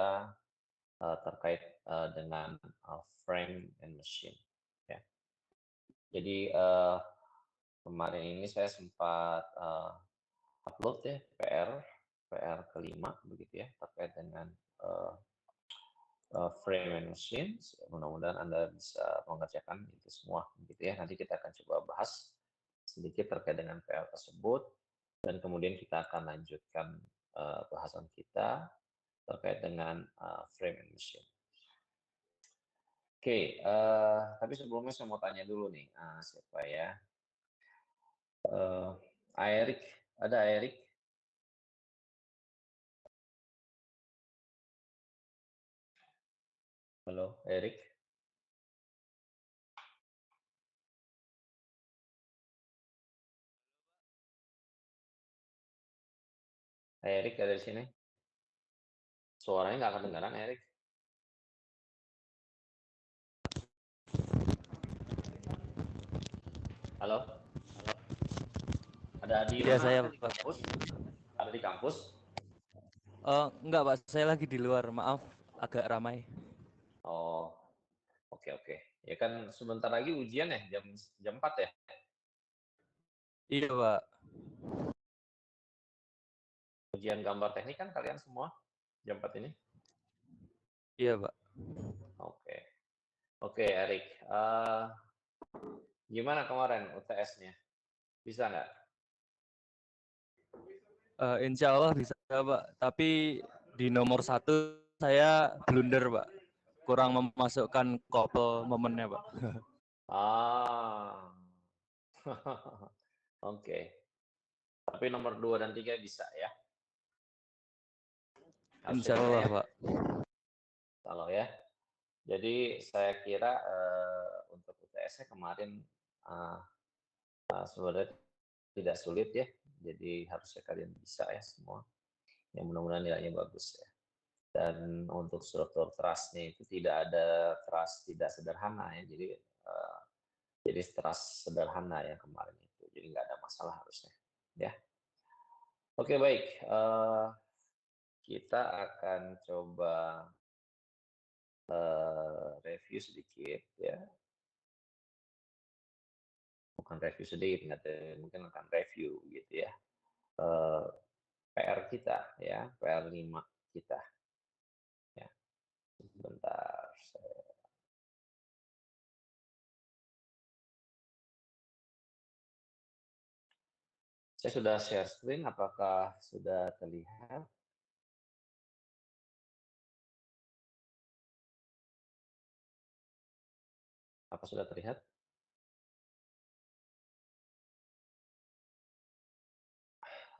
kita terkait dengan frame and machine. Ya. Jadi kemarin ini saya sempat upload ya PR kelima begitu ya terkait dengan frame and machine. Mudah-mudahan Anda bisa mengerjakan itu semua begitu ya. Nanti kita akan coba bahas sedikit terkait dengan PR tersebut dan kemudian kita akan lanjutkan bahasan kita terkait dengan frame and machine. Oke, tapi sebelumnya saya mau tanya dulu nih, siapa ya? Erik, ada Erik? Halo, Erik? Erik ada di sini? Suaranya nggak kedengaran, Erik. Halo? Ada di Ya, mana? saya, Di kampus? Ada di kampus? Enggak, Pak. Saya lagi di luar. Maaf, agak ramai. Oh, oke. Ya kan sebentar lagi ujian ya, jam 4 ya? Iya, Pak. Ujian gambar teknik kan kalian semua jam 4 ini? Iya, Pak. Oke, Erik. Gimana kemarin UTS-nya? Bisa nggak? Insya Allah bisa, Pak. Tapi di nomor 1 saya blunder, Pak. Kurang memasukkan couple momennya, Pak. Oke. Tapi nomor 2 dan 3 bisa ya? Harusnya Insya bisa Allah, ya? Pak. Kalau ya. Jadi saya kira untuk UTS-nya kemarin sebenarnya tidak sulit ya. Jadi harusnya kalian bisa ya semua. Yang mudah-mudahan nilainya bagus ya. Dan untuk struktur trust-nya itu tidak ada trust tidak sederhana ya. Jadi trust sederhana yang kemarin itu. Jadi nggak ada masalah harusnya. Ya. Oke, baik. Kita akan coba review sedikit ya. Bukan review sedikit, mungkin akan review gitu ya. PR kita ya, PR 5 kita. Ya. Sebentar. Saya sudah share screen, apakah sudah terlihat? Apa sudah terlihat?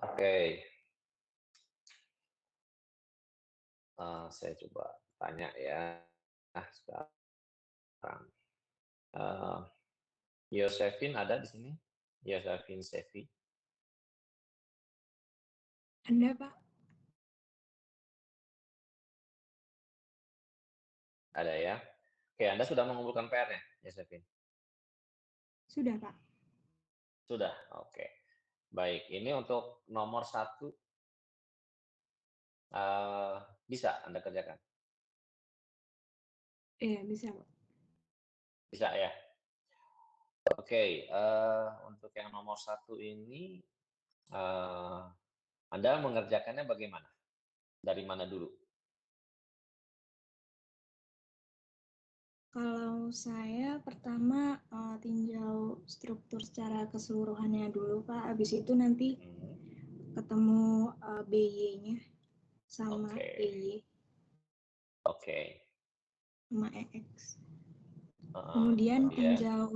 Oke. Saya coba tanya ya. Nah, sekarang. Yosefin ada di sini? Yosefin Sevi. Ada, Pak. Ada ya. Oke, Anda sudah mengumpulkan PR-nya, Yosefin? Sudah, Pak. Sudah, oke. Baik, ini untuk nomor 1 bisa Anda kerjakan? Iya, bisa, Pak. Bisa ya? Oke, untuk yang nomor 1 ini Anda mengerjakannya bagaimana? Dari mana dulu? Kalau saya pertama tinjau struktur secara keseluruhannya dulu, Pak. Habis itu nanti ketemu BY-nya sama EY Oke. sama EX. Kemudian tinjau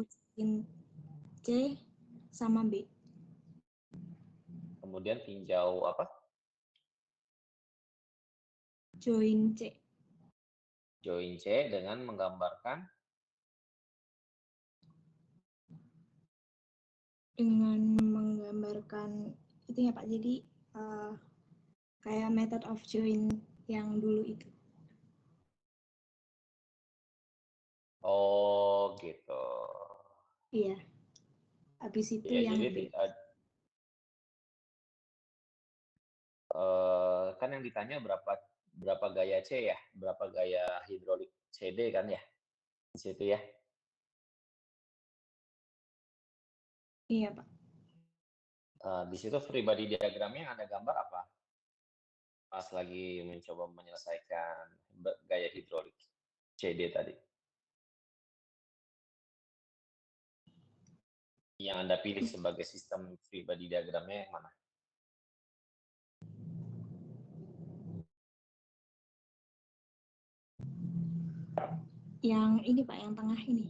C sama B. Kemudian tinjau apa? Join C. Join C dengan menggambarkan? Dengan menggambarkan itu ya, Pak. Jadi kayak method of join yang dulu itu. Oh, gitu. Iya. Habis itu Ya, yang jadi B. kan yang ditanya berapa berapa gaya C ya? Berapa gaya hidrolik CD kan ya? Di situ ya. Iya, Pak. Di situ free body diagramnya ada gambar apa? Pas lagi mencoba menyelesaikan gaya hidrolik CD tadi. Yang Anda pilih sebagai sistem free body diagramnya yang mana? Yang ini, Pak, yang tengah ini.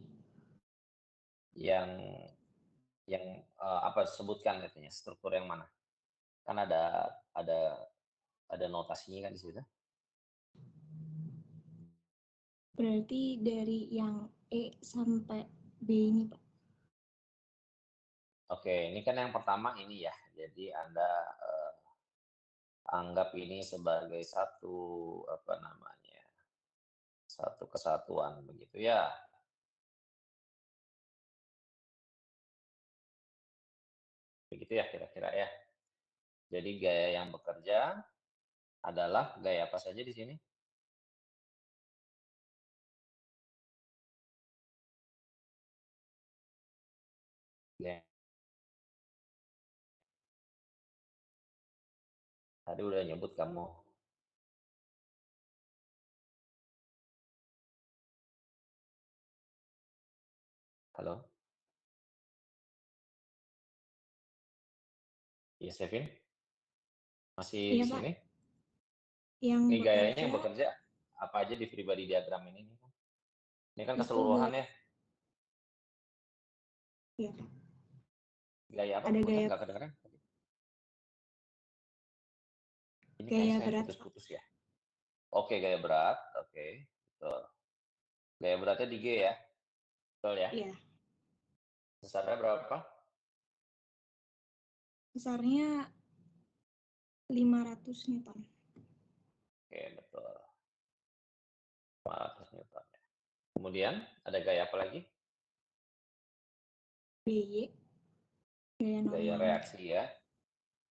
Yang apa sebutkan katanya, struktur yang mana? Kan ada notasinya kan di situ. Berarti dari yang E sampai B ini, Pak. Oke, ini kan yang pertama ini ya. Jadi Anda anggap ini sebagai satu kesatuan begitu ya. Begitu ya kira-kira ya. Jadi gaya yang bekerja adalah gaya apa saja di sini? Gaya. Tadi udah nyebut kamu. Halo? Yes, Kevin? Masih Iya, di Pak. sini? Yang Ini gayanya yang bekerja bekerja apa aja di pribadi diagram ini? Ini kan itu keseluruhan ya. Iya, Pak. Gaya apa? Ada Punten gaya nggak kedengeran? Ini kayak gaya saya berat, Pak. putus-putus ya. Oke, gaya berat. Oke, betul. Gaya beratnya di G ya. Betul ya? Iya. Besarnya berapa? Besarnya 500 Newton. Oke, betul. 400 Newton. Kemudian ada gaya apa lagi? BY. Gaya normal. Gaya reaksi ya.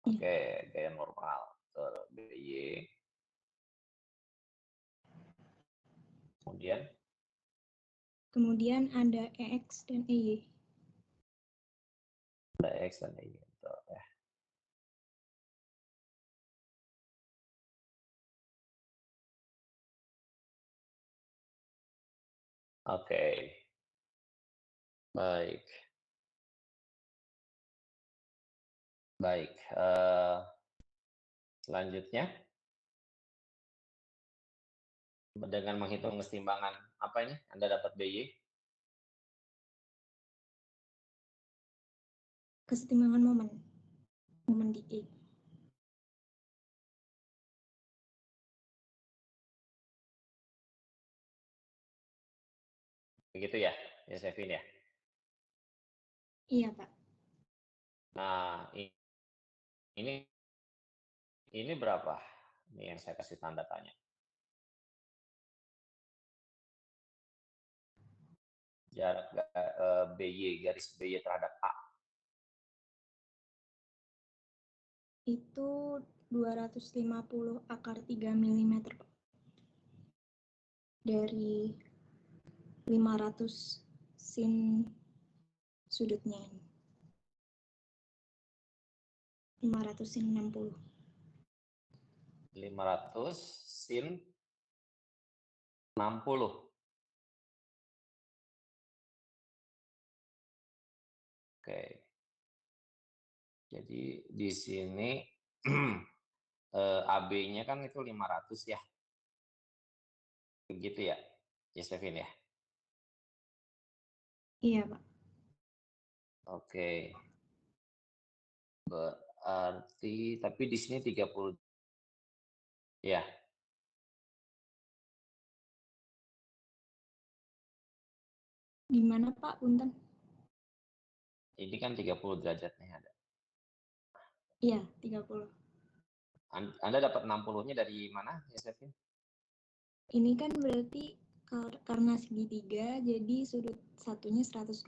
Iya. Oke, gaya normal. Betul. BY. Kemudian Kemudian ada EX dan EY. ada X dan Y. Betul ya. Oke. Baik. Baik. Selanjutnya, dengan menghitung kesetimbangan apa ini? Anda dapat BY? Kesetimbangan momen. Momen di E. Begitu ya, Yosefin ya. Iya, Pak. Nah, ini berapa? Ini yang saya kasih tanda tanya. Jarak BY, garis BY terhadap A. Itu 250 akar 3 mm, Pak. Dari 500 sin sudutnya ini. 500 sin 60. 500 sin 60. Oke. Jadi di sini AB-nya kan itu 500 ya. Begitu ya, Yosefin ya. Iya, Pak. Oke. Berarti tapi di sini 30 ya. Di mana, Pak? Punten. Ini kan 30 derajat nih ada. Iya, 30. Anda dapat 60-nya dari mana, Yosefin? Ini kan berarti karena segitiga, jadi sudut satunya 120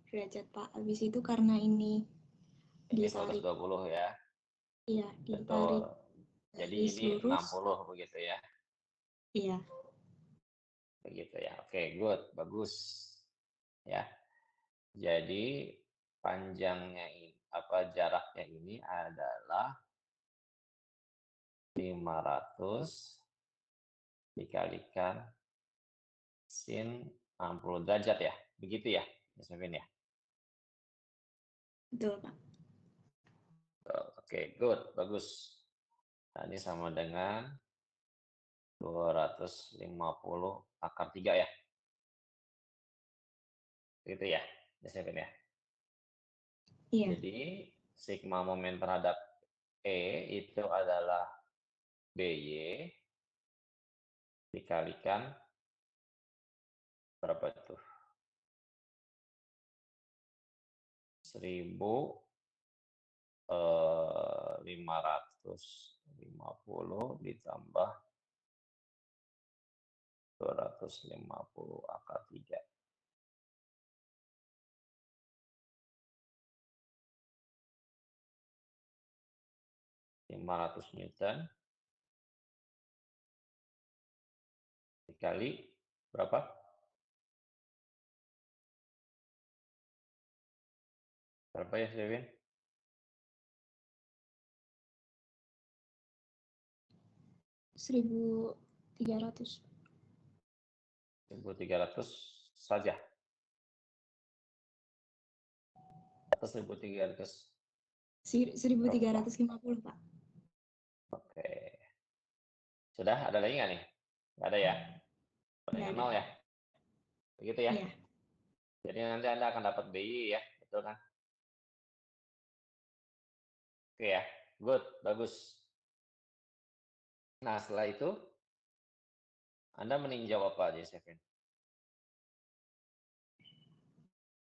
derajat, Pak. Habis itu karena ini Ini ditarik. 120 ya. Iya, Betul. ditarik Jadi garis ini lurus. 60 begitu ya. Iya, Begitu ya. Oke, good, bagus. Ya. Jadi panjangnya ini jaraknya ini adalah 500 dikalikan sin 60 derajat ya. Begitu ya, Mas Kevin ya. betul Pak. Oke, good, bagus. Nah, ini sama dengan 250 akar 3 ya. Gitu ya, Mas Kevin ya. Iya, Jadi sigma momen terhadap E itu adalah BY dikalikan berapa tuh? 1550 ditambah 250 akar 3. Ratus Newton dikali berapa? Berapa ya, Kevin? 1300. 1300 saja. Atau 1300. 1350 Pak. Oke. Sudah ada lagi nggak nih? Nggak ada ya? Nggak Paling ada. nol ya? Begitu ya? Iya, Jadi nanti Anda akan dapat BI ya, betul kan? Oke ya, good, bagus. Nah, setelah itu Anda meninjau apa aja, Kevin?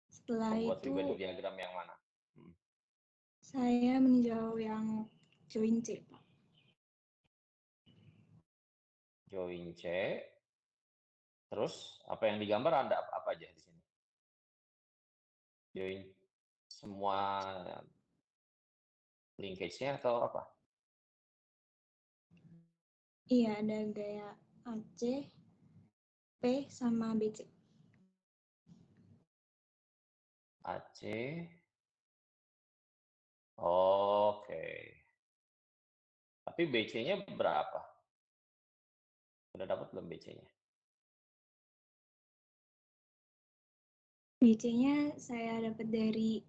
setelah Membuat itu Fibonacci diagram yang mana? saya meninjau yang join C Pak. Join C. Terus apa yang digambar Anda apa aja di sini? Join semua linkage-nya atau apa? Iya, ada gaya AC, P, sama BC. AC. Oke. Tapi BC-nya berapa? Udah dapat belum BC-nya? BC-nya saya dapat dari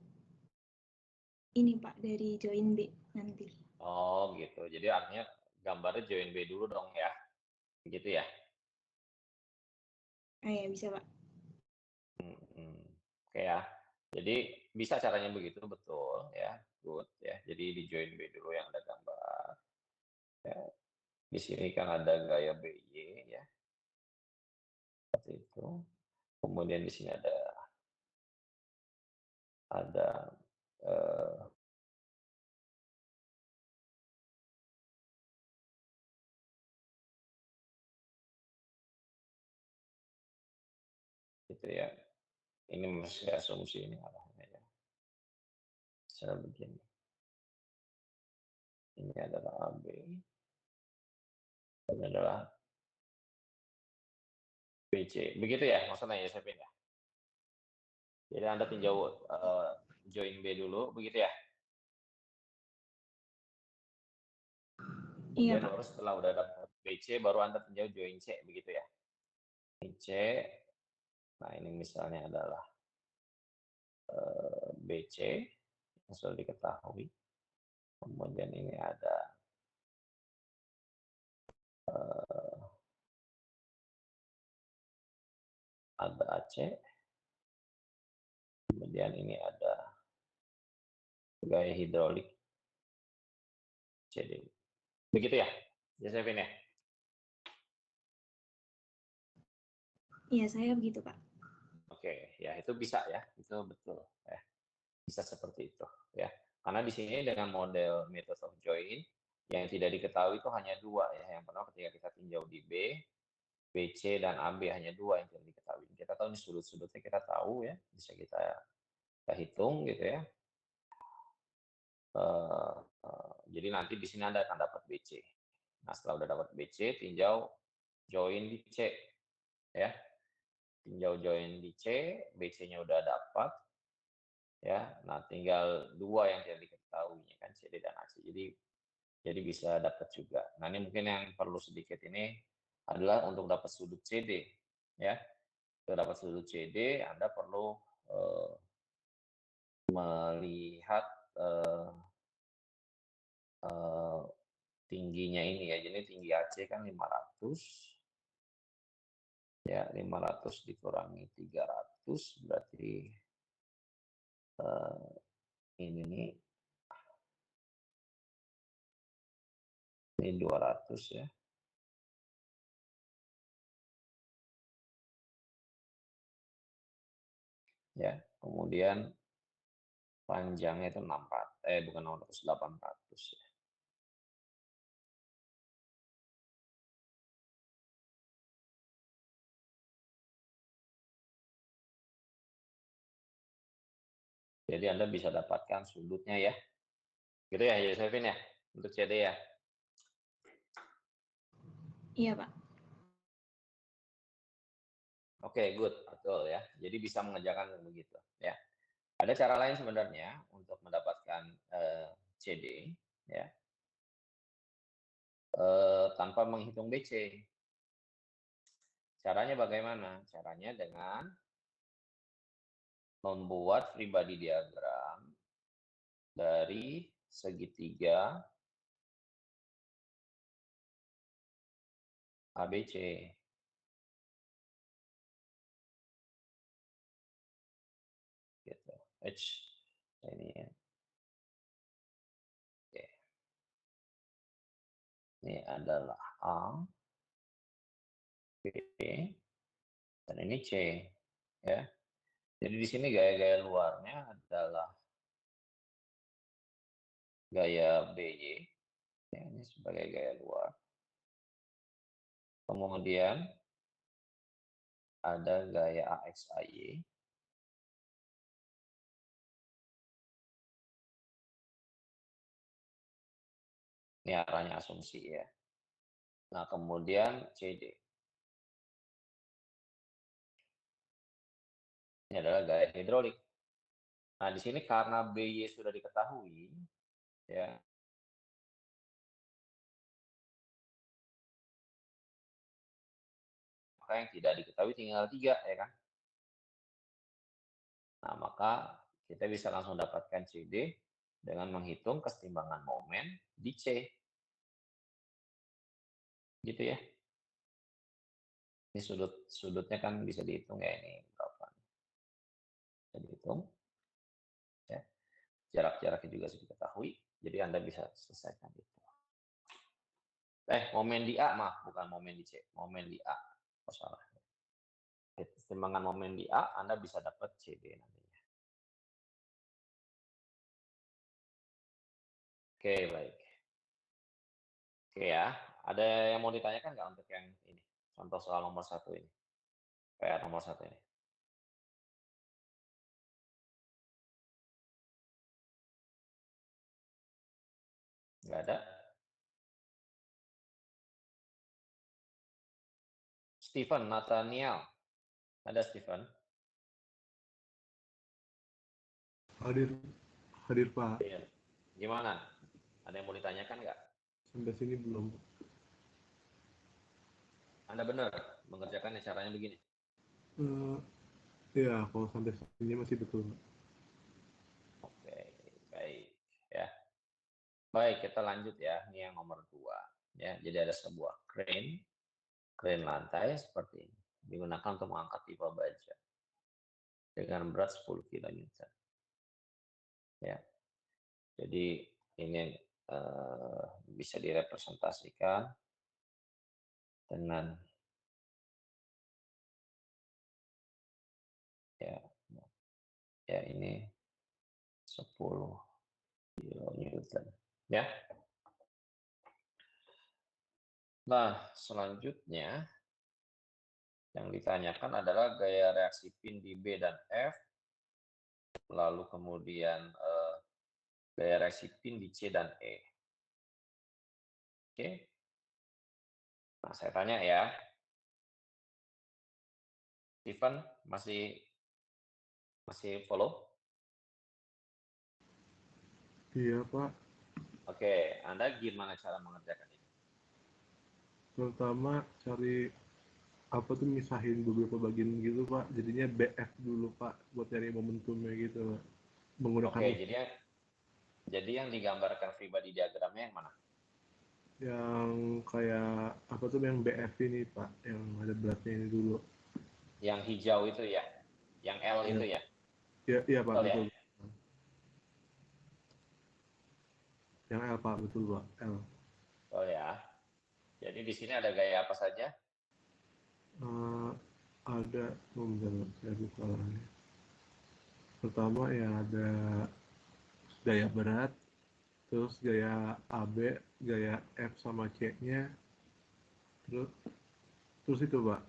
ini Pak, dari join B nanti. Oh gitu. Jadi artinya gambarnya join B dulu dong ya. Begitu ya. Ah ya, bisa Pak. Oke ya. Jadi bisa caranya begitu betul ya. Good ya. Jadi di join B dulu yang ada gambar. Ya. Di sini kan ada gaya BY ya. Seperti itu. Kemudian di sini ada eh, gitu ya. Ini masih asumsi ini arahnya ya. Saya begini. Ini adalah AB. Ini adalah BC. Begitu ya maksudnya ya, Sevin ya. Jadi Anda tinjau join B dulu, begitu ya. Iya Kemudian Pak. baru setelah udah dapat BC, baru Anda tinjau join C, begitu ya. Ini C, nah ini misalnya adalah BC, yang sudah diketahui. Kemudian ini ada AC, kemudian ini ada gaya hidrolik CD. Begitu ya, Josephine ya? Iya, saya begitu Pak. Oke, ya itu bisa ya, itu betul ya. Bisa seperti itu ya. Karena di sini dengan model method of join yang tidak diketahui itu hanya dua ya. Yang pertama ketika kita tinjau di B, BC dan AB hanya dua yang tidak diketahui. Kita tahu ini sudut-sudutnya kita tahu ya, bisa kita hitung gitu ya. Jadi nanti di sini Anda akan dapat BC. Nah, setelah udah dapat BC, tinjau join di C, ya. Tinjau join di C, BC-nya udah dapat, ya. Nah, tinggal dua yang tidak diketahui, kan, CD dan AC. Jadi bisa dapat juga. Nah, ini mungkin yang perlu sedikit ini adalah untuk dapat sudut CD, ya. Untuk dapat sudut CD, Anda perlu melihat tingginya ini ya. Jadi tinggi AC kan 500. Ya, 500 dikurangi 300 berarti ini nih ini 200 ya. Ya, kemudian panjangnya itu 600, bukan 600, 800 ya. Jadi Anda bisa dapatkan sudutnya ya. Gitu ya, Josephine ya, untuk CD ya. Iya, Pak. Oke, good, betul ya. Jadi bisa mengerjakan begitu ya. Ada cara lain sebenarnya untuk mendapatkan CD ya, tanpa menghitung BC. Caranya bagaimana? Caranya dengan membuat free body diagram dari segitiga ABC. Gitu. Ini ya. Oke. Ini adalah A, B, dan ini C. Ya. Jadi di sini gaya-gaya luarnya adalah gaya BY. Ya, ini sebagai gaya luar. Kemudian ada gaya AXAY. Ini arahnya asumsi ya. Nah, kemudian CD. Ini adalah gaya hidrolik. Nah, di sini karena BY sudah diketahui, ya, maka yang tidak diketahui tinggal 3, ya kan? Nah, maka kita bisa langsung dapatkan CD dengan menghitung kesetimbangan momen di C. Gitu ya. Ini sudutnya kan bisa dihitung ya, ini berapa. Bisa dihitung. Ya. Jarak-jaraknya juga sudah diketahui. Jadi Anda bisa selesaikan itu. Momen di A, maaf, bukan momen di C. Momen di A. Oh, salah. Kesetimbangan momen di A, Anda bisa dapat CD nantinya. Oke, baik. Oke ya, ada yang mau ditanyakan nggak untuk yang ini? Contoh soal nomor 1 ini. PR nomor 1 ini. Nggak ada? Stephen, Nathaniel. Ada Stephen? Hadir, hadir Pak. Iya. Gimana? Ada yang mau ditanyakan nggak? Sampai sini belum. Anda benar mengerjakannya caranya begini. Ya, kalau sampai sini masih betul. Oke, baik. Ya. Baik, kita lanjut ya. Ini yang nomor 2. Ya, jadi ada sebuah crane lantai seperti ini. Digunakan untuk mengangkat pipa baja dengan berat 10 kN. Ya. Jadi ini bisa direpresentasikan dengan ya ini 10 kN. Ya. Nah, selanjutnya yang ditanyakan adalah gaya reaksi pin di B dan F, lalu kemudian gaya reaksi pin di C dan E. Oke. Nah, saya tanya ya, Steven masih masih follow? Iya, Pak. Oke, Anda gimana cara mengerjakan ini? Pertama cari apa tuh misahin beberapa bagian gitu, Pak. Jadinya BF dulu, Pak, buat cari momentumnya gitu, Pak. Menggunakan Oke, jadi yang digambarkan pribadi diagramnya yang mana? yang kayak apa tuh yang BF ini, Pak, yang ada beratnya ini dulu. Yang hijau itu ya, yang L Ya, itu ya, iya, iya, Pak, betul ya? betul. Yang L, Pak, betul, Pak. L. Betul ya. Jadi di sini ada gaya apa saja? Eh, ada, bentar, Pak, saya buka lagi. Pertama ya ada gaya berat, terus gaya AB, gaya F sama C-nya, terus terus itu, Pak,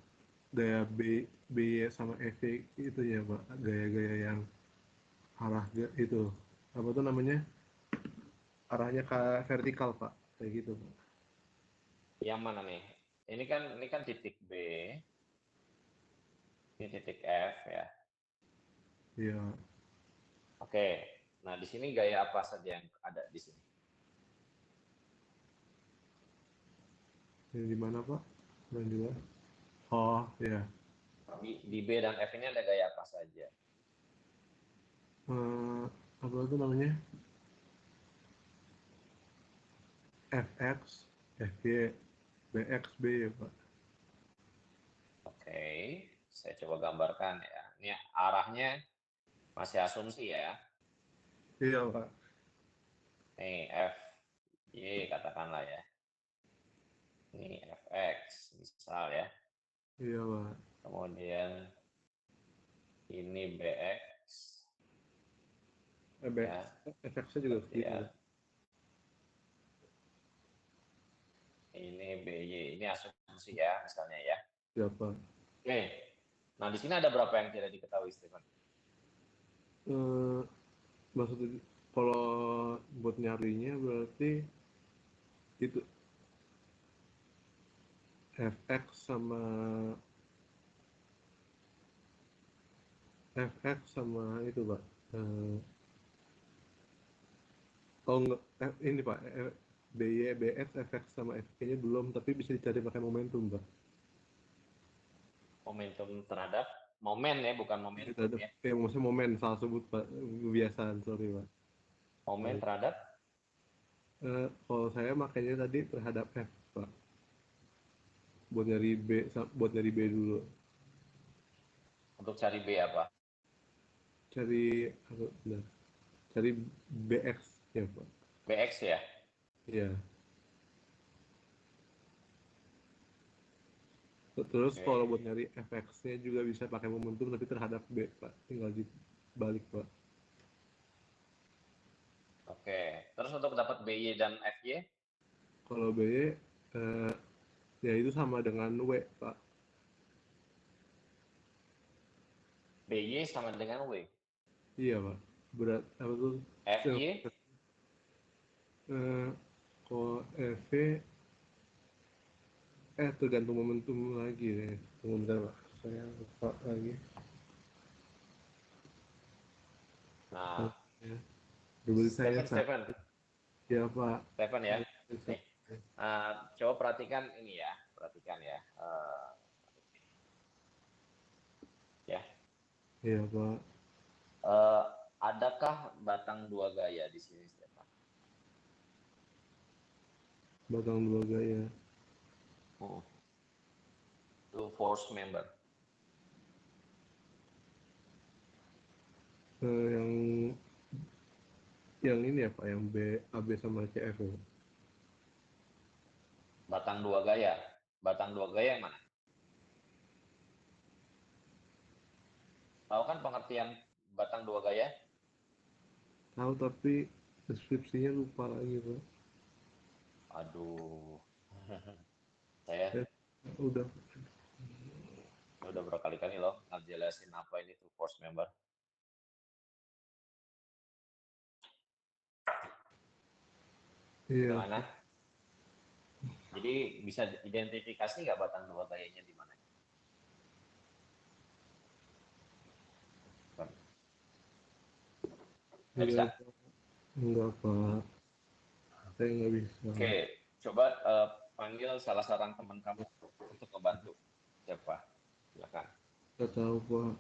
gaya B sama EV itu ya, Pak, gaya-gaya yang itu apa tuh namanya, arahnya ke vertikal, Pak, kayak gitu, Pak. Yang mana nih? Ini kan titik B, ini titik F ya. Iya, Oke. Nah, di sini gaya apa saja yang ada di sini? ini di mana, Pak? Dan juga, oh ya, Di B dan F ini ada gaya apa saja? eh, apa tuh namanya, FX, FY, BX, B ya, Pak. Oke, saya coba gambarkan ya. Ini arahnya masih asumsi ya. Iya, Pak. Nih F, Y katakanlah ya. Ini FX misal ya. Iya, Pak. Kemudian ini BX BX, ya. FX-nya juga segitu, Kemudian Pak. ini BY, ini asumsi ya misalnya ya. Iya, Pak. Oke. Nah, di sini ada berapa yang tidak diketahui, Stephen? Eh, maksudnya kalau buat nyarinya berarti itu FX sama itu, Pak. Eh, oh enggak, ini, Pak, BY, BX, FX sama FK-nya belum, tapi bisa dicari pakai momentum, Pak. Momentum terhadap momen ya, bukan Kita momentum ada ya. yang maksudnya momen, salah sebut, Pak, kebiasaan, sorry, Pak. Momen terhadap Kalau saya makanya tadi terhadap F, Pak, buat nyari B dulu. untuk cari B apa? Cari apa, benar, cari BX ya, Pak. BX ya. Iya. Terus kalau Oke. buat nyari FX-nya juga bisa pakai momentum tapi terhadap B, Pak. Tinggal dibalik, Pak. Oke. Terus untuk dapat BY dan FY, Kalau BY, ya itu sama dengan W, Pak. BY sama dengan W. Iya, Pak. Berat apa tuh? FY, Eh, kalau EV, tergantung momentum lagi deh. Tunggu bentar, Pak. Saya lupa lagi. nah, Ya. Berarti saya Stephen, ya, Pak. Stephen ya. Bisa. Nih, coba perhatikan ini ya, perhatikan ya. Ya, Iya, Pak. eh, adakah batang dua gaya di sini, Stephen? Batang dua gaya. Hmm. Two force member. Yang ini ya, Pak, yang AB sama CF ya. Batang dua gaya. Batang dua gaya yang mana? Tahu kan pengertian batang dua gaya? Tahu tapi deskripsinya lupa lagi, Pak. Aduh, saya Eh, udah. udah berkali-kali loh ngejelasin apa ini two force member. Iya, Gimana? Pak. Jadi bisa identifikasi nggak batang dua gayanya di mana? Nggak bisa? Enggak, Pak. Saya nggak bisa. Oke, coba panggil salah seorang teman kamu untuk membantu. Siapa? Silakan. Nggak tahu, Pak.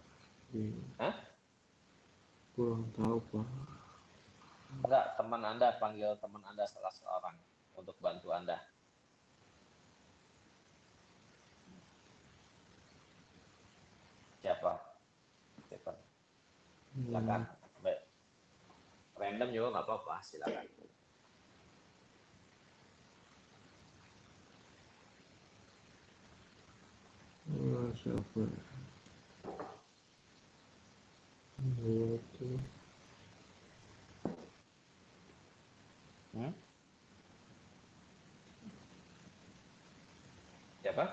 Hah? Kurang tahu, Pak. Enggak, teman Anda, panggil teman Anda salah seorang untuk bantu Anda. Siapa? Siapa? Silakan. Baik. Random juga nggak apa-apa, silakan. Siapa? Itu. Hmm? Siapa?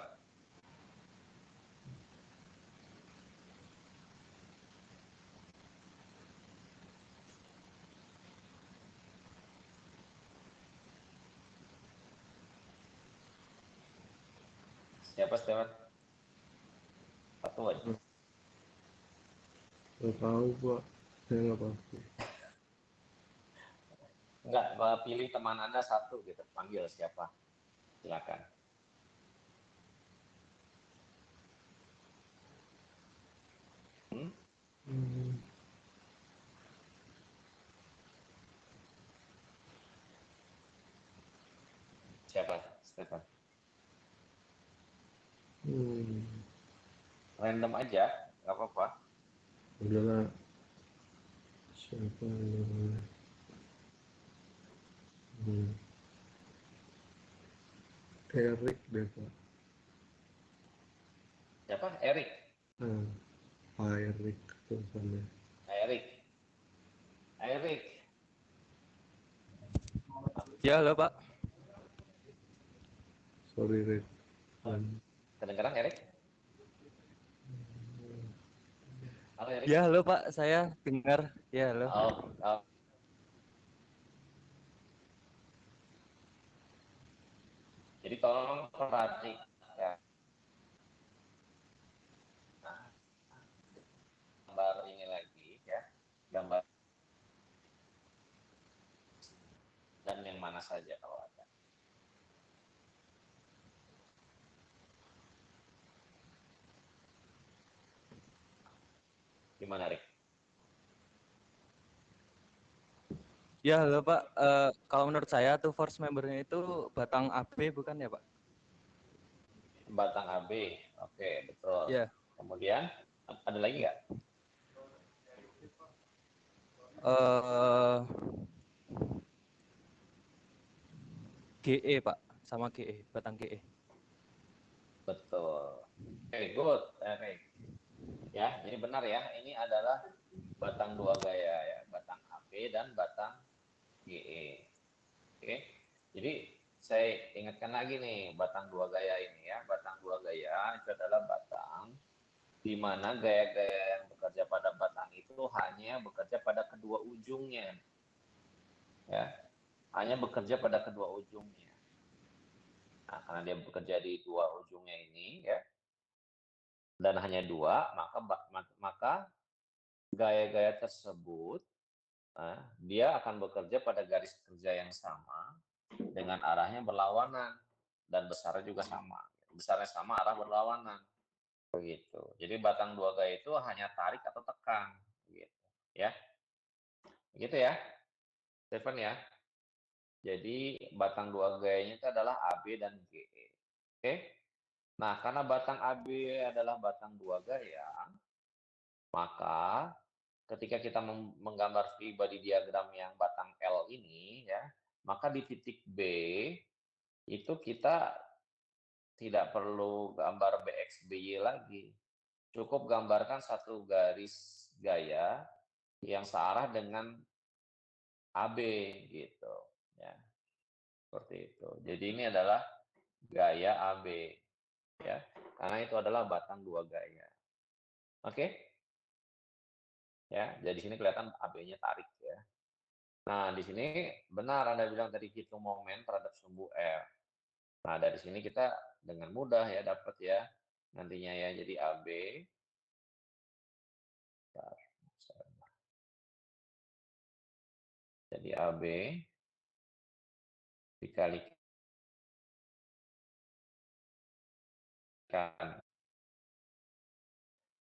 Siapa, Stewart? Satu aja. Nggak tahu, Pak. Saya nggak pasti. Enggak, pilih teman Anda satu gitu. Panggil siapa? Silakan. Hmm? Siapa, Stefan? Random aja, nggak apa-apa. Udahlah. Siapa namanya? Erik deh, Pak. Siapa? Erik. Pak Erik tulisannya. Erik. Erik. Ya, halo Pak. Sorry, Erik. Kedengeran Erik? Halo Erik. Ya, halo Pak. Saya dengar. Ya, halo. Oh. Jadi tolong perhatikan gambar ini lagi ya. Gambar dan yang mana saja kalau ada. Gimana, Erik? Ya, halo Pak. Kalau menurut saya tuh force membernya itu batang AB bukan ya Pak? Batang AB. Oke, betul. Ya. Kemudian ada lagi nggak? GE Pak, sama GE, batang GE. Betul. Oke, good, Erik. Ya, ini benar ya. Ini adalah batang dua gaya ya, batang AB dan batang GE. Oke. Jadi saya ingatkan lagi nih batang dua gaya ini ya. Batang dua gaya itu adalah batang di mana gaya-gaya yang bekerja pada batang itu hanya bekerja pada kedua ujungnya. Ya, hanya bekerja pada kedua ujungnya. Nah, karena dia bekerja di dua ujungnya ini ya, dan hanya dua, maka gaya-gaya tersebut dia akan bekerja pada garis kerja yang sama dengan arahnya berlawanan dan besarnya juga sama. Besarnya sama, arah berlawanan. Begitu. Jadi batang dua gaya itu hanya tarik atau tekan. Gitu. Ya. Gitu ya, Stephen ya. Jadi batang dua gayanya itu adalah AB dan GE. Oke. Nah, karena batang AB adalah batang dua gaya, maka ketika kita menggambar body diagram yang batang L ini ya, maka di titik B itu kita tidak perlu gambar BXBY lagi. Cukup gambarkan satu garis gaya yang searah dengan AB gitu ya. Seperti itu. Jadi ini adalah gaya AB ya. Karena itu adalah batang dua gaya. Oke? Ya, jadi sini kelihatan AB-nya tarik ya. Nah, di sini benar Anda bilang tadi hitung momen terhadap sumbu F. Nah, dari sini kita dengan mudah ya dapat ya nantinya ya. Jadi AB bentar, jadi AB dikalikan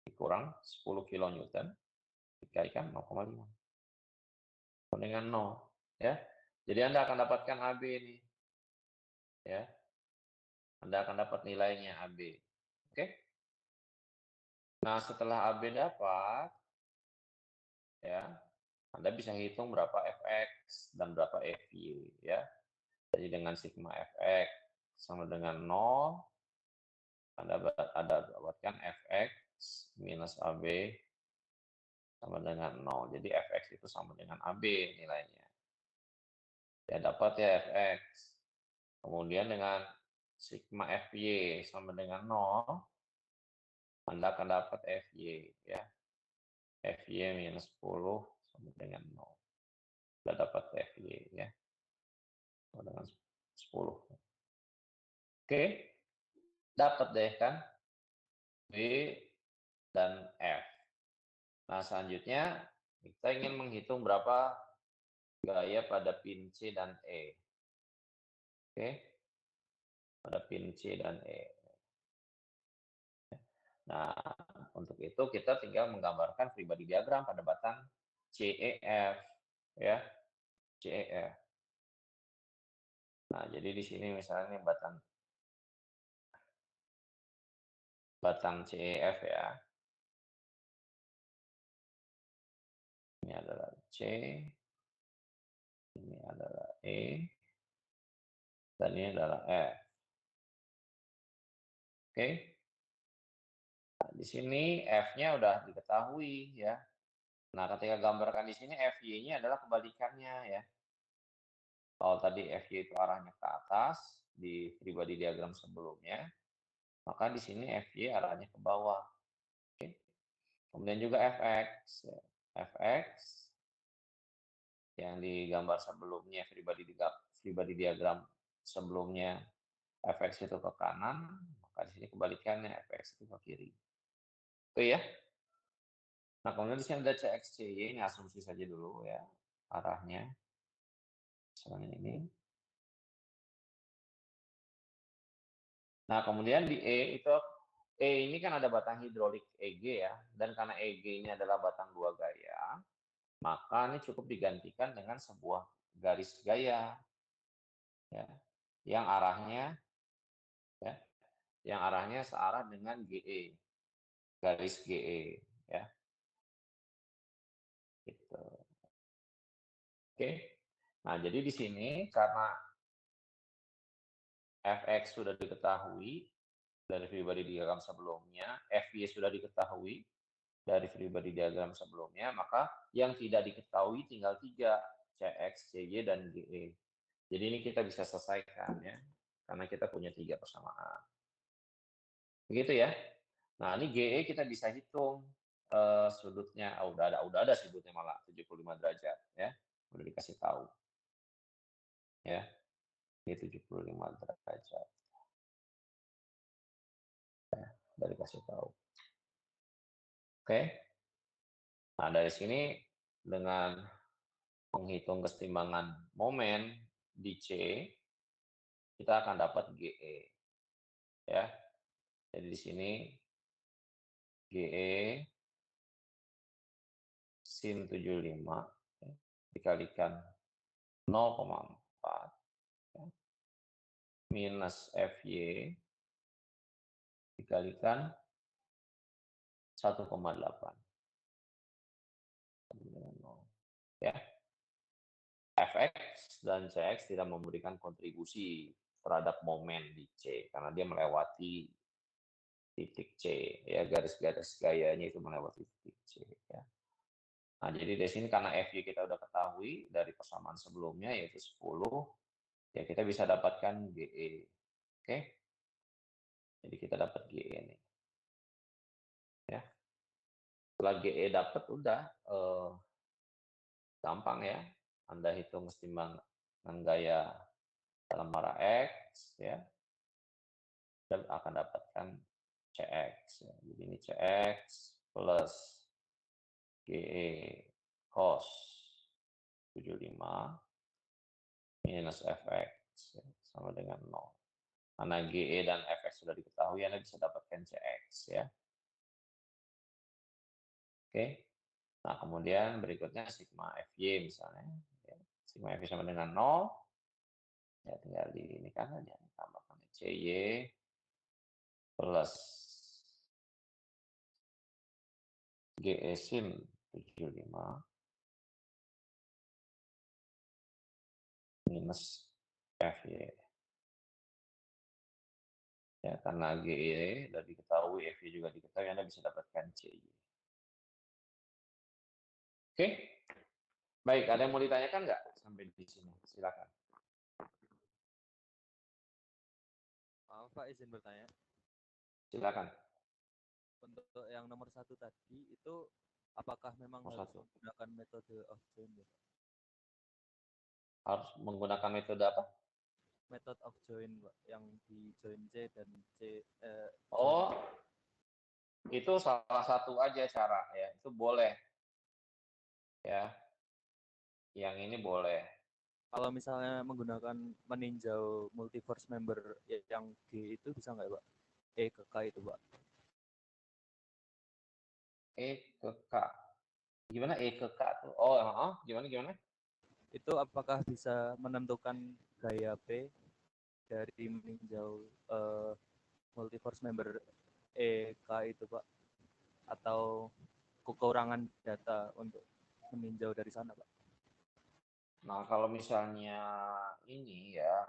dikurang 10 kilonewton dikalikan 0,5 dengan 0 ya. Jadi Anda akan dapatkan AB ini ya. Anda akan dapat nilainya AB. Oke? Nah, setelah AB dapat ya, Anda bisa hitung berapa Fx dan berapa Fy ya. Jadi dengan sigma Fx sama dengan 0, Anda dapatkan Fx minus AB sama dengan 0. Jadi Fx itu sama dengan AB nilainya. Ya dapat ya Fx. Kemudian dengan sigma Fy sama dengan 0, Anda akan dapat Fy ya. Fy minus 10 sama dengan 0. Sudah dapat Fy ya. Sama dengan 10. Oke. Dapat deh kan B dan F. Nah, selanjutnya kita ingin menghitung berapa gaya pada pin C dan E. Oke. Pada pin C dan E. Nah, untuk itu kita tinggal menggambarkan free body diagram pada batang CEF ya. CEF. Nah, jadi di sini misalnya batang CEF ya. Ini adalah C, ini adalah E, dan ini adalah F. Oke. Nah, di sini F-nya udah diketahui ya. Nah, ketika gambarkan di sini FY-nya adalah kebalikannya ya. Kalau tadi FY itu arahnya ke atas di free body diagram sebelumnya, maka di sini FY arahnya ke bawah. Oke. Kemudian juga Fx. Fx yang digambar sebelumnya free body diagram sebelumnya Fx itu ke kanan, maka di sini kebalikannya Fx itu ke kiri. Itu ya. Nah, kemudian di sini ada CXCY, ini asumsi saja dulu ya arahnya. Misalnya ini. Nah, kemudian di E ini kan ada batang hidrolik EG ya, dan karena EG ini adalah batang 2 gaya, maka ini cukup digantikan dengan sebuah garis gaya ya, yang arahnya ya, yang arahnya searah dengan GE, garis GE ya. Gitu. Oke. Nah, jadi di sini karena Fx sudah diketahui dari free body diagram sebelumnya, Fy sudah diketahui dari free body diagram sebelumnya, maka yang tidak diketahui tinggal 3, Cx, Cy, dan Ge. Jadi ini kita bisa selesaikan ya, karena kita punya 3 persamaan. Begitu ya. Nah, ini Ge kita bisa hitung sudutnya. Udah ada sudutnya malah 75 derajat ya. Udah dikasih tahu. Ya. Ini 75 derajat. Ya, udah dikasih tahu. Oke. Nah, dari sini dengan menghitung kesetimbangan momen di C, kita akan dapat GE. Ya. Jadi di sini GE sin 75 ya, dikalikan 0,4 ya, minus FY dikalikan 1,8 ya. Fx dan Cx tidak memberikan kontribusi terhadap momen di C karena dia melewati titik C ya, garis-garis gayanya itu melewati titik C ya. Nah, jadi dari sini karena Fy kita udah ketahui dari persamaan sebelumnya yaitu 10, ya kita bisa dapatkan GE. Oke. Jadi kita dapat GE ini. Ya. Setelah GE dapat udah gampang ya. Anda hitung kesetimbangan gaya dalam arah X ya. dan akan dapatkan CX. Ya. Jadi ini CX plus GE cos 75 minus FX ya, sama dengan 0. Karena GE dan FX sudah diketahui, Anda bisa dapatkan CX ya. Oke. Nah, kemudian berikutnya sigma FY misalnya. Ya. Sigma FY sama dengan 0. Ya, tinggal di ini kan aja, tambahkan CY plus GE sin 75 minus FY. Ya, karena GE sudah diketahui, FY juga diketahui, Anda bisa dapatkan CY. Oke? Baik, ada yang mau ditanyakan nggak sampai di sini? Silakan. Maaf Pak, izin bertanya. Silakan. Untuk yang nomor 1 tadi itu apakah memang Nomor harus 1. menggunakan metode of join? Harus menggunakan metode apa? Method of join, Pak, yang di join C dan C. Oh, itu salah satu aja cara ya. Itu boleh. Ya. Yang ini boleh. Kalau misalnya menggunakan meninjau multiverse member yang G itu bisa nggak Pak? E ke K itu Pak. E ke K. Gimana E ke K tuh? Oh, gimana? Itu apakah bisa menentukan gaya P dari meninjau multiverse member E K itu Pak? Atau kekurangan data untuk meninjau dari sana Pak? Nah, kalau misalnya ini ya,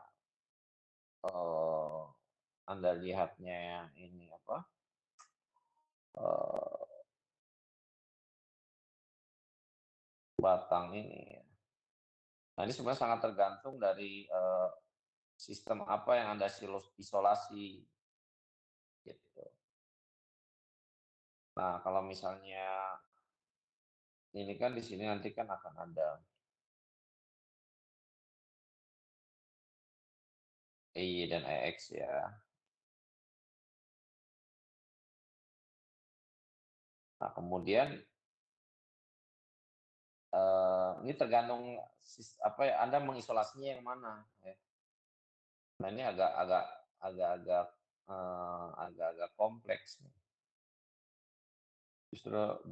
Anda lihatnya ini apa? Batang ini ya. Nah, ini sebenarnya sangat tergantung dari sistem apa yang Anda isolasi gitu. Nah, kalau misalnya ini kan di sini nanti kan akan ada EY dan EX ya. Nah, kemudian ini tergantung apa ya, Anda mengisolasinya yang mana ya. Nah, ini agak kompleks nih.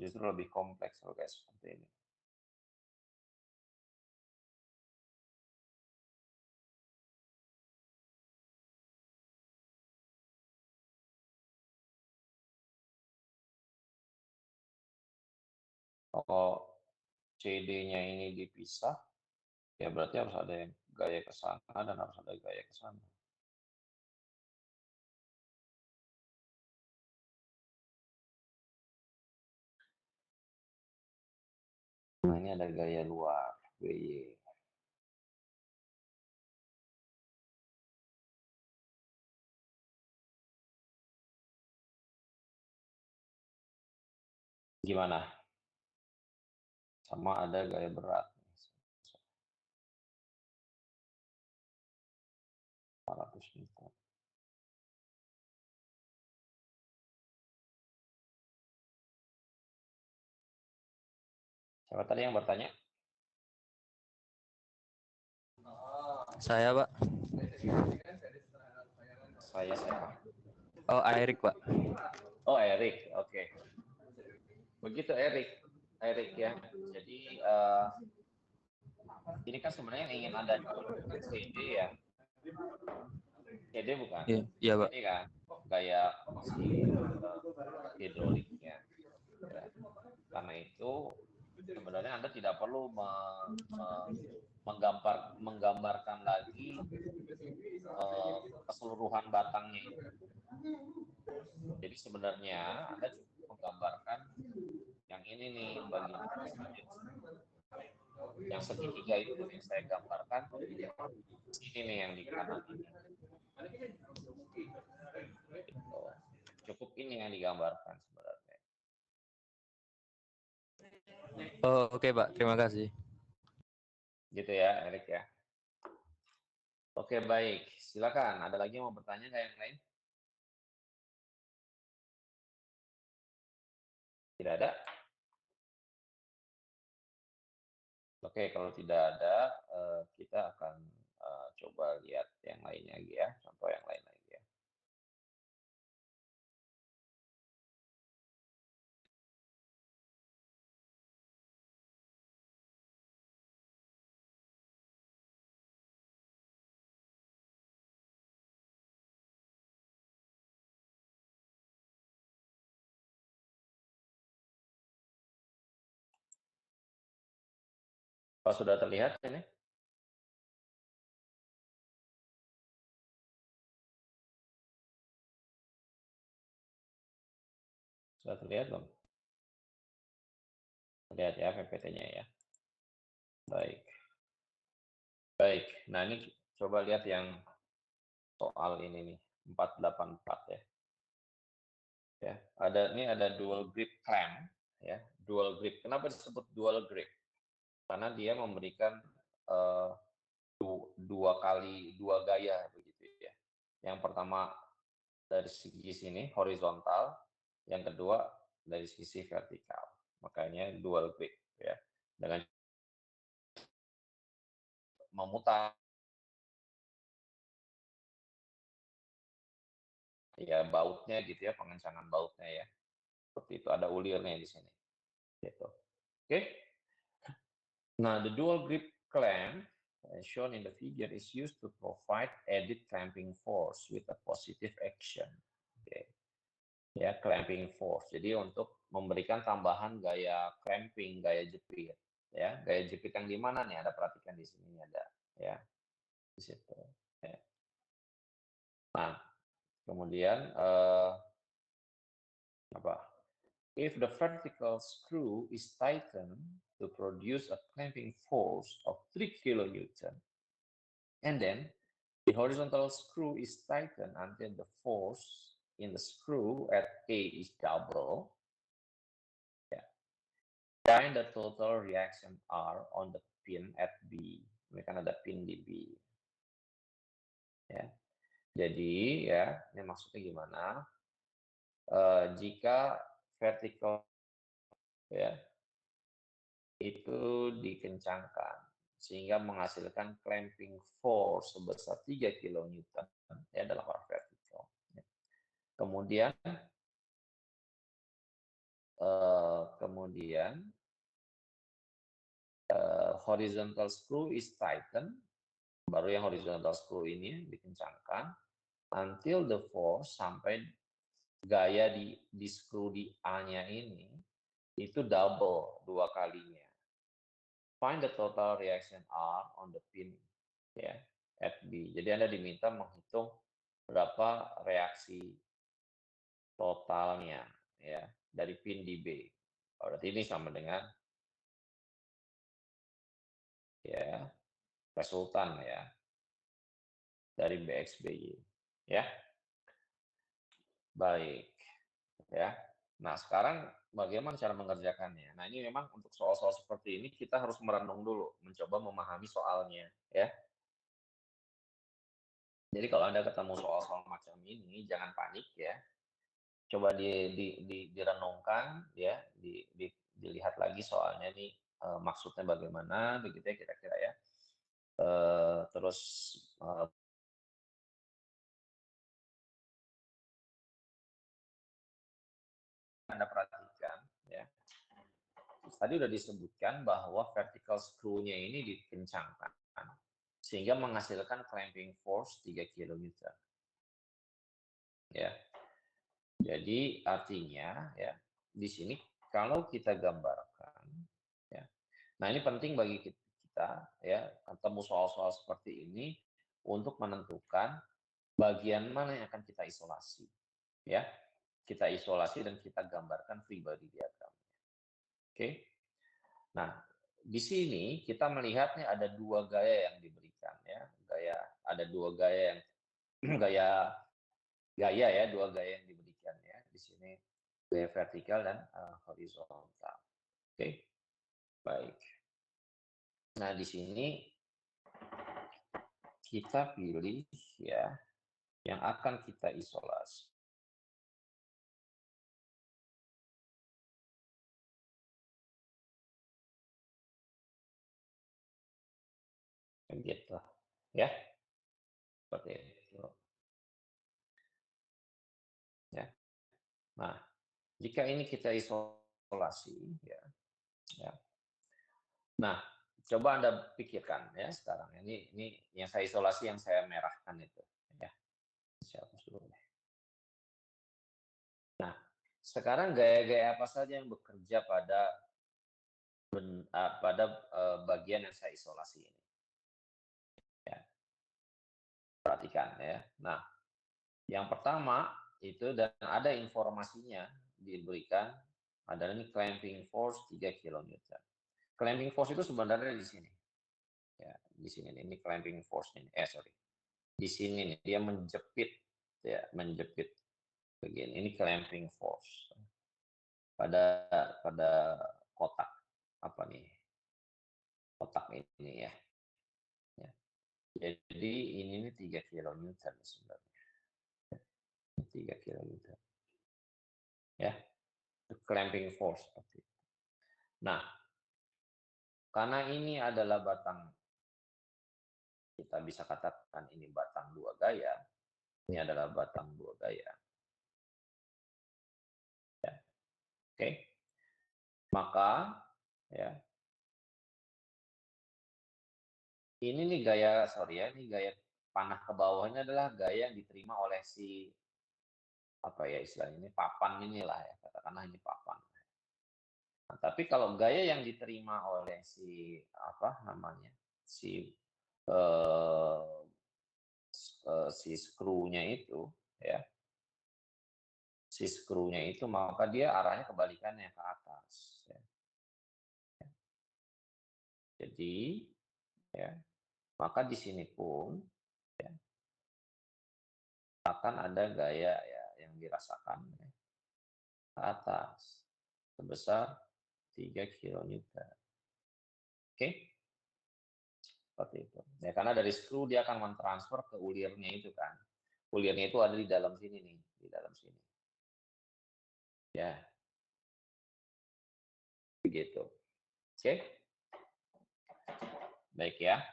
Justru lebih kompleks kalau kayak seperti ini. Kalau CD-nya ini dipisah, ya berarti harus ada yang gaya ke sana dan harus ada gaya ke sana. Nah, ini ada gaya luar, GY. Gimana? Sama ada gaya berat. 400 meter. Siapa tadi yang bertanya? Saya Pak. Saya siapa? Oh, Erik Pak. Oh, Erik. Oke. Begitu Erik ya. Jadi ini kan sebenarnya yang ingin Anda jual CD ya. CD bukan? Iya, iya Pak. CD kan gaya mesin hidroliknya. Ya. Karena itu sebenarnya Anda tidak perlu menggambarkan lagi keseluruhan batangnya itu. Jadi sebenarnya Anda cukup menggambarkan yang ini nih bagian yang segitiga itu yang saya gambarkan, ini nih yang di kanan ini. Gitu. Cukup ini yang digambarkan sebenarnya. Oh, oke Pak. Terima kasih. Gitu ya, Erik ya. Oke, baik. Silakan. Ada lagi yang mau bertanya nggak yang lain? Tidak ada? Oke, kalau tidak ada, kita akan coba lihat yang lainnya lagi ya, contoh yang lain lagi ya. Kalau sudah terlihat ini? Sudah terlihat belum? Lihat ya PPT-nya ya. Baik. Baik. Nah, ini coba lihat yang soal ini nih, 484 ya. Ya, ada dual grip clamp ya. Dual grip. Kenapa disebut dual grip? Karena dia memberikan eh, dua gaya begitu ya. Yang pertama dari sisi sini horizontal, yang kedua dari sisi vertikal. Makanya dual grip ya. Dengan memutar ya bautnya gitu ya, pengencangan bautnya ya. Seperti itu ada ulirnya di sini. Gitu. Oke. Nah, the dual grip clamp shown in the figure is used to provide added clamping force with a positive action. Okay. Ya, clamping force. Jadi untuk memberikan tambahan gaya clamping, gaya jepit. Ya, gaya jepit yang di mana nih? Ada perhatikan di sini ada, ya, di situ. Ya. Nah, kemudian apa? If the vertical screw is tightened to produce a clamping force of 3 kilonewton, and then the horizontal screw is tightened until the force in the screw at A is double. Yeah. Find the total reaction R on the pin at B. Ini kan ada pin di B. Ya. Jadi ya, ini maksudnya gimana? Jika vertical ya itu dikencangkan sehingga menghasilkan clamping force sebesar 3 kilonewton ya dalam arah vertikal. Kemudian horizontal screw is tightened, baru yang horizontal screw ini dikencangkan until the force sampai gaya di screw di A-nya ini itu double dua kalinya. Find the total reaction R on the pin ya at B. Jadi Anda diminta menghitung berapa reaksi totalnya ya dari pin di B. Berarti ini sama dengan ya resultan ya dari BXBY ya. Baik ya. Nah, sekarang bagaimana cara mengerjakannya? Nah, ini memang untuk soal-soal seperti ini kita harus merenung dulu, mencoba memahami soalnya ya. Jadi kalau Anda ketemu soal-soal macam ini, jangan panik ya. Coba direnungkan ya, dilihat lagi soalnya nih maksudnya bagaimana begitu ya kira-kira ya. Terus Anda perhatikan ya. Tadi sudah disebutkan bahwa vertical screw-nya ini dikencangkan sehingga menghasilkan clamping force 3 kN. Ya. Jadi artinya ya di sini kalau kita gambarkan ya. Nah, ini penting bagi kita ya ketemu soal-soal seperti ini untuk menentukan bagian mana yang akan kita isolasi. Ya. Kita isolasi dan kita gambarkan free body diagramnya. Oke. Nah, di sini kita melihatnya ada dua gaya yang diberikan ya. Ada dua gaya yang gaya ya, dua gaya yang diberikan ya. Di sini gaya vertikal dan horizontal. Oke. Baik. Nah, di sini kita pilih ya yang akan kita isolasi. Begitu. Ya. Seperti itu. Ya. Nah, jika ini kita isolasi ya. Ya. Nah, coba Anda pikirkan ya sekarang. Ini yang saya isolasi yang saya merahkan itu ya. Saya hapus dulu. Nah, sekarang gaya-gaya apa saja yang bekerja pada bagian yang saya isolasi ini. Ya. Perhatikan ya. Nah, yang pertama itu dan ada informasinya diberikan adalah ini clamping force 3 kN. Clamping force itu sebenarnya di sini. Ya, di sini nih, ini clamping force ini. Sorry. Di sini nih dia menjepit ya, menjepit begini. Ini clamping force pada kotak apa nih? Kotak ini ya. Ya. Jadi ini 3 kN sebenarnya. 3 kN. Ya. Clamping force seperti itu. Nah, karena ini adalah batang, kita bisa katakan ini batang 2 gaya. Ini adalah batang 2 gaya. Ya. Oke. Maka ya. Ini nih gaya, sorry ya, ini gaya panah ke bawahnya adalah gaya yang diterima oleh si apa ya istilahnya ini papan inilah ya, katakanlah ini papan. Nah, tapi kalau gaya yang diterima oleh si apa namanya si si skrunya itu ya, si skrunya itu maka dia arahnya kebalikannya ke atas. Ya. Jadi ya maka di sini pun ya, akan ada gaya ya yang dirasakan ya, ke atas sebesar 3 kN. Oke, seperti itu. Ya, karena dari skru dia akan mentransfer ke ulirnya itu kan. Ulirnya itu ada di dalam sini nih, di dalam sini. Ya, begitu. Oke, baik ya.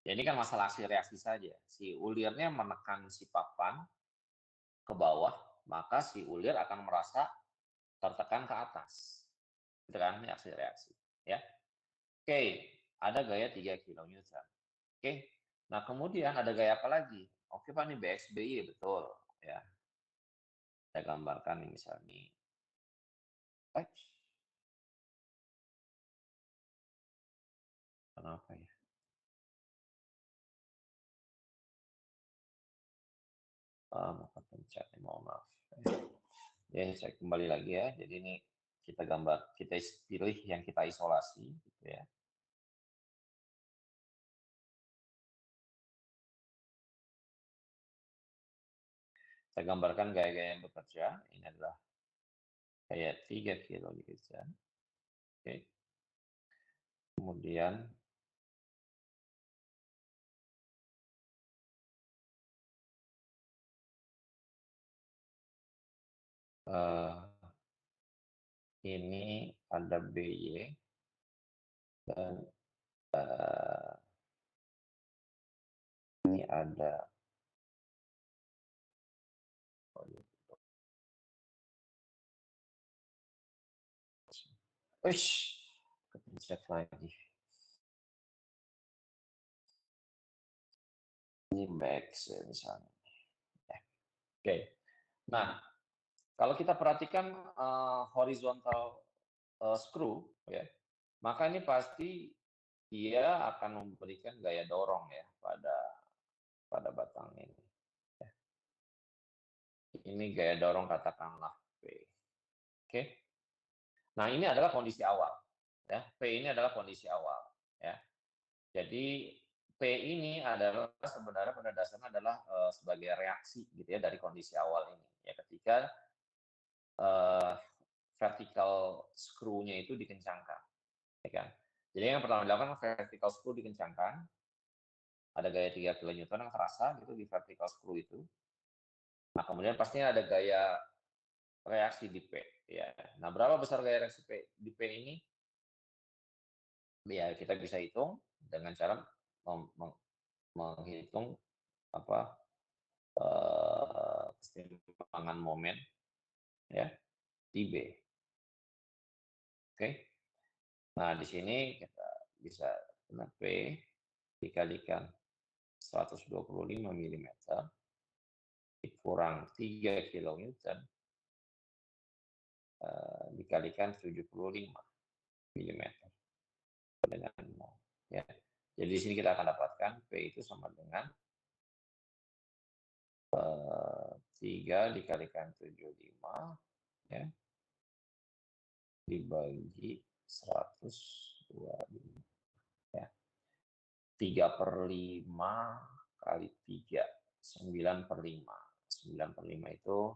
Jadi kan masalah aksi reaksi saja. Si ulirnya menekan si papan ke bawah, maka si ulir akan merasa tertekan ke atas. Itu kan ini aksi reaksi. Ya. Oke, ada gaya 3 kN. Oke. Nah, kemudian ada gaya apa lagi? Oke, Pak, ini BXBY betul, ya. Saya gambarkan nih misalnya. Kenapa ya? Maka pencet, mohon maaf. Ya, saya kembali lagi ya. Jadi ini kita pilih yang kita isolasi, gitu ya. Saya gambarkan gaya-gaya yang bekerja. Ini adalah gaya 3 kN. Oke. Kemudian ini ada BY dan ini ada kepencet lagi. Ini max ya misalnya. Oke. Nah, kalau kita perhatikan horizontal screw, ya, maka ini pasti dia akan memberikan gaya dorong ya pada batang ini. Ya. Ini gaya dorong katakanlah P. Oke. Nah, ini adalah kondisi awal. Ya, P ini adalah kondisi awal. Ya. Jadi P ini adalah sebenarnya pada dasarnya adalah sebagai reaksi gitu ya dari kondisi awal ini. Ya, ketika vertical screw-nya itu dikencangkan, ya kan? Jadi yang pertama dilakukan vertical screw dikencangkan, ada gaya 3 kN yang terasa gitu di vertical screw itu. Nah, kemudian pastinya ada gaya reaksi di P. Ya. Nah, berapa besar gaya reaksi di P ini? Ya, kita bisa hitung dengan cara menghitung keseimbangan momen ya di B. Oke. Nah, di sini kita bisa P dikalikan 125 mm dikurang 3 kN dikalikan 75 mm dengan 0. Ya. Jadi di sini kita akan dapatkan P itu sama dengan 3 dikalikan 75 ya, dibagi 125 ya. 3/5 kali 3, 9/5. 9/5 itu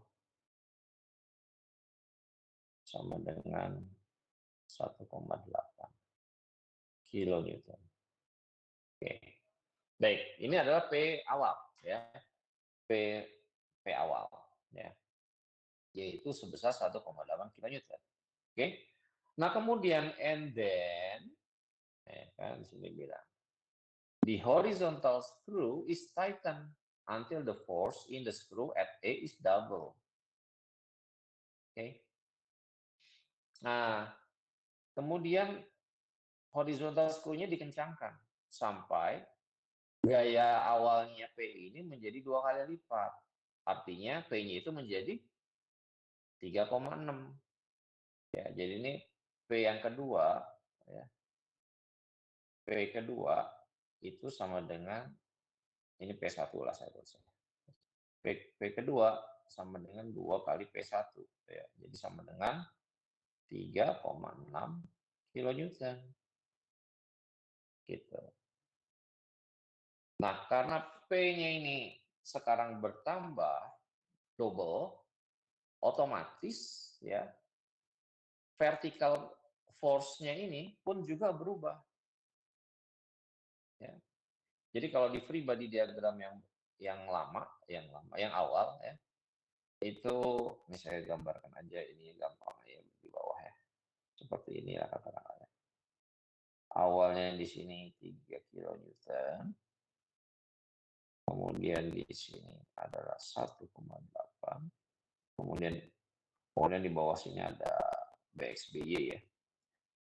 sama dengan 1,8 kilonewton. Oke. Baik, ini adalah P awal ya. P awal ya. Yaitu sebesar 1,8 kilonewton. Oke. Nah, kemudian and then kan sini bilang the horizontal screw is tightened until the force in the screw at A is double. Oke. Nah, kemudian horizontal screw-nya dikencangkan sampai gaya awalnya P ini menjadi 2 kali lipat. Artinya P-nya itu menjadi 3,6. Ya, jadi ini P yang kedua ya. P kedua itu sama dengan ini P1 lah saya tulis. P kedua sama dengan 2 kali P1 ya. Jadi sama dengan 3,6 kilonewton. Gitu. Nah, karena P-nya ini sekarang bertambah double, otomatis ya vertical force-nya ini pun juga berubah. Ya. Jadi kalau di free body diagram yang awal ya, itu ini saya gambarkan aja, ini gampang ya di bawah ya. Seperti ini ya katakanlah. Awalnya di sini 3 kilonewton. Kemudian di sini adalah 1,8. Kemudian di bawah sini ada BXBY ya.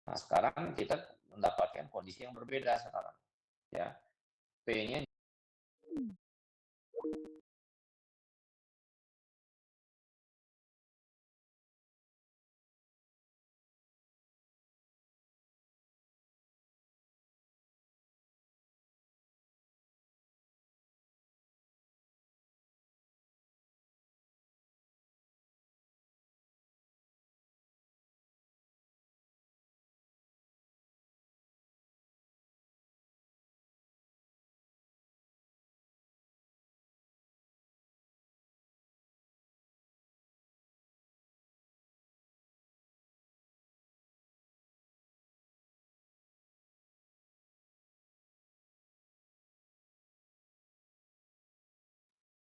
Nah, sekarang kita mendapatkan kondisi yang berbeda sekarang. Ya. P-nya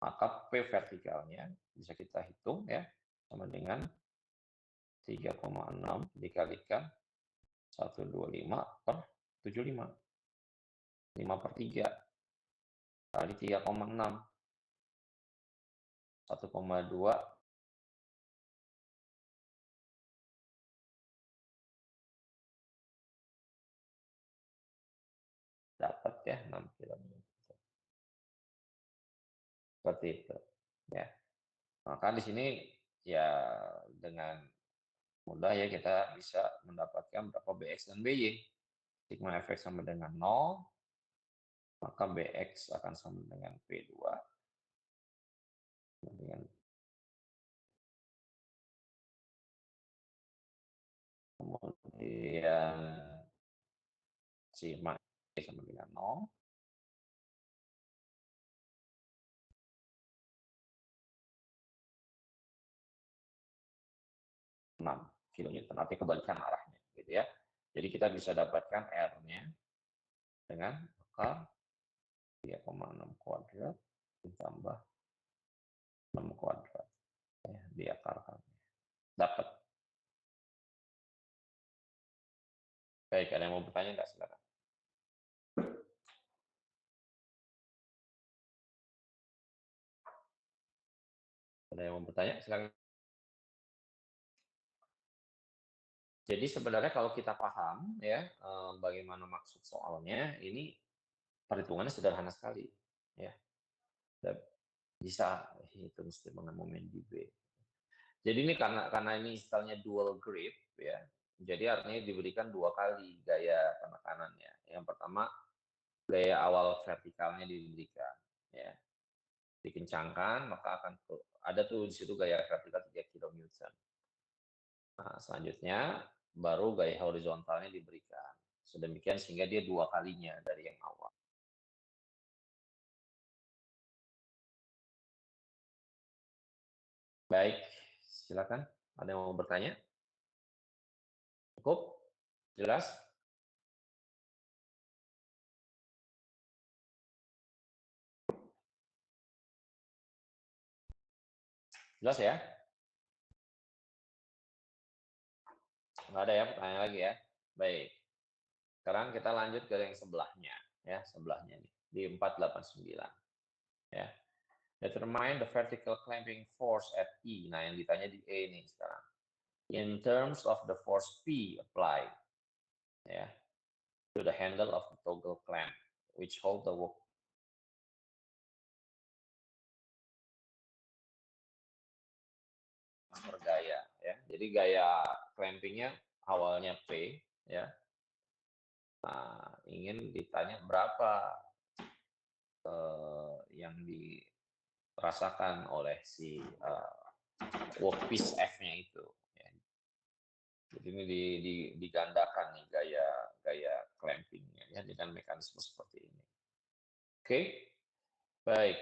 maka P vertikalnya bisa kita hitung ya sama dengan 3,6 dikalikan 125/75. 5/3 kali 3,6 1,2 dapat ya 6 km. Seperti itu ya. Maka di sini ya dengan mudah ya kita bisa mendapatkan berapa BX dan BY. Sigma Fx sama dengan 0, maka Bx akan sama dengan P2 dengan kemudian sigma sama dengan 0, 6 kilonewton, artinya kebalikan arahnya gitu ya. Jadi kita bisa dapatkan R-nya dengan akar 3,6 kuadrat ditambah 6 kuadrat ya, diakarkan. Dapat. Baik, ada yang mau bertanya nggak? Silakan. Ada yang mau bertanya? Silakan. Jadi sebenarnya kalau kita paham ya bagaimana maksud soalnya, ini perhitungannya sederhana sekali, ya. Bisa hitung dengan momen di B. Jadi ini karena ini istilahnya dual grip, ya. Jadi artinya diberikan 2 kali gaya penekanannya. Yang pertama gaya awal vertikalnya diberikan, ya. Dikencangkan maka akan ada tuh di situ gaya vertikal 3 kN. Nah, selanjutnya baru gaya horizontalnya diberikan. Sedemikian sehingga dia 2 kalinya dari yang awal. Baik, silakan. Ada yang mau bertanya? Cukup? Jelas? Jelas ya? Nggak ada ya pertanyaan lagi ya? Baik. Sekarang kita lanjut ke yang sebelahnya. Ya, sebelahnya nih. Di 489. Ya. Determine the vertical clamping force at E. Nah, yang ditanya di E nih sekarang. In terms of the force P applied, ya, to the handle of the toggle clamp, which hold the work gaya, ya. Jadi gaya clampingnya awalnya P, ya. Nah, ingin ditanya berapa yang dirasakan oleh si workpiece F-nya itu. Ya. Jadi ini digandakan nih gaya clampingnya ya dengan mekanisme seperti ini. Oke, baik.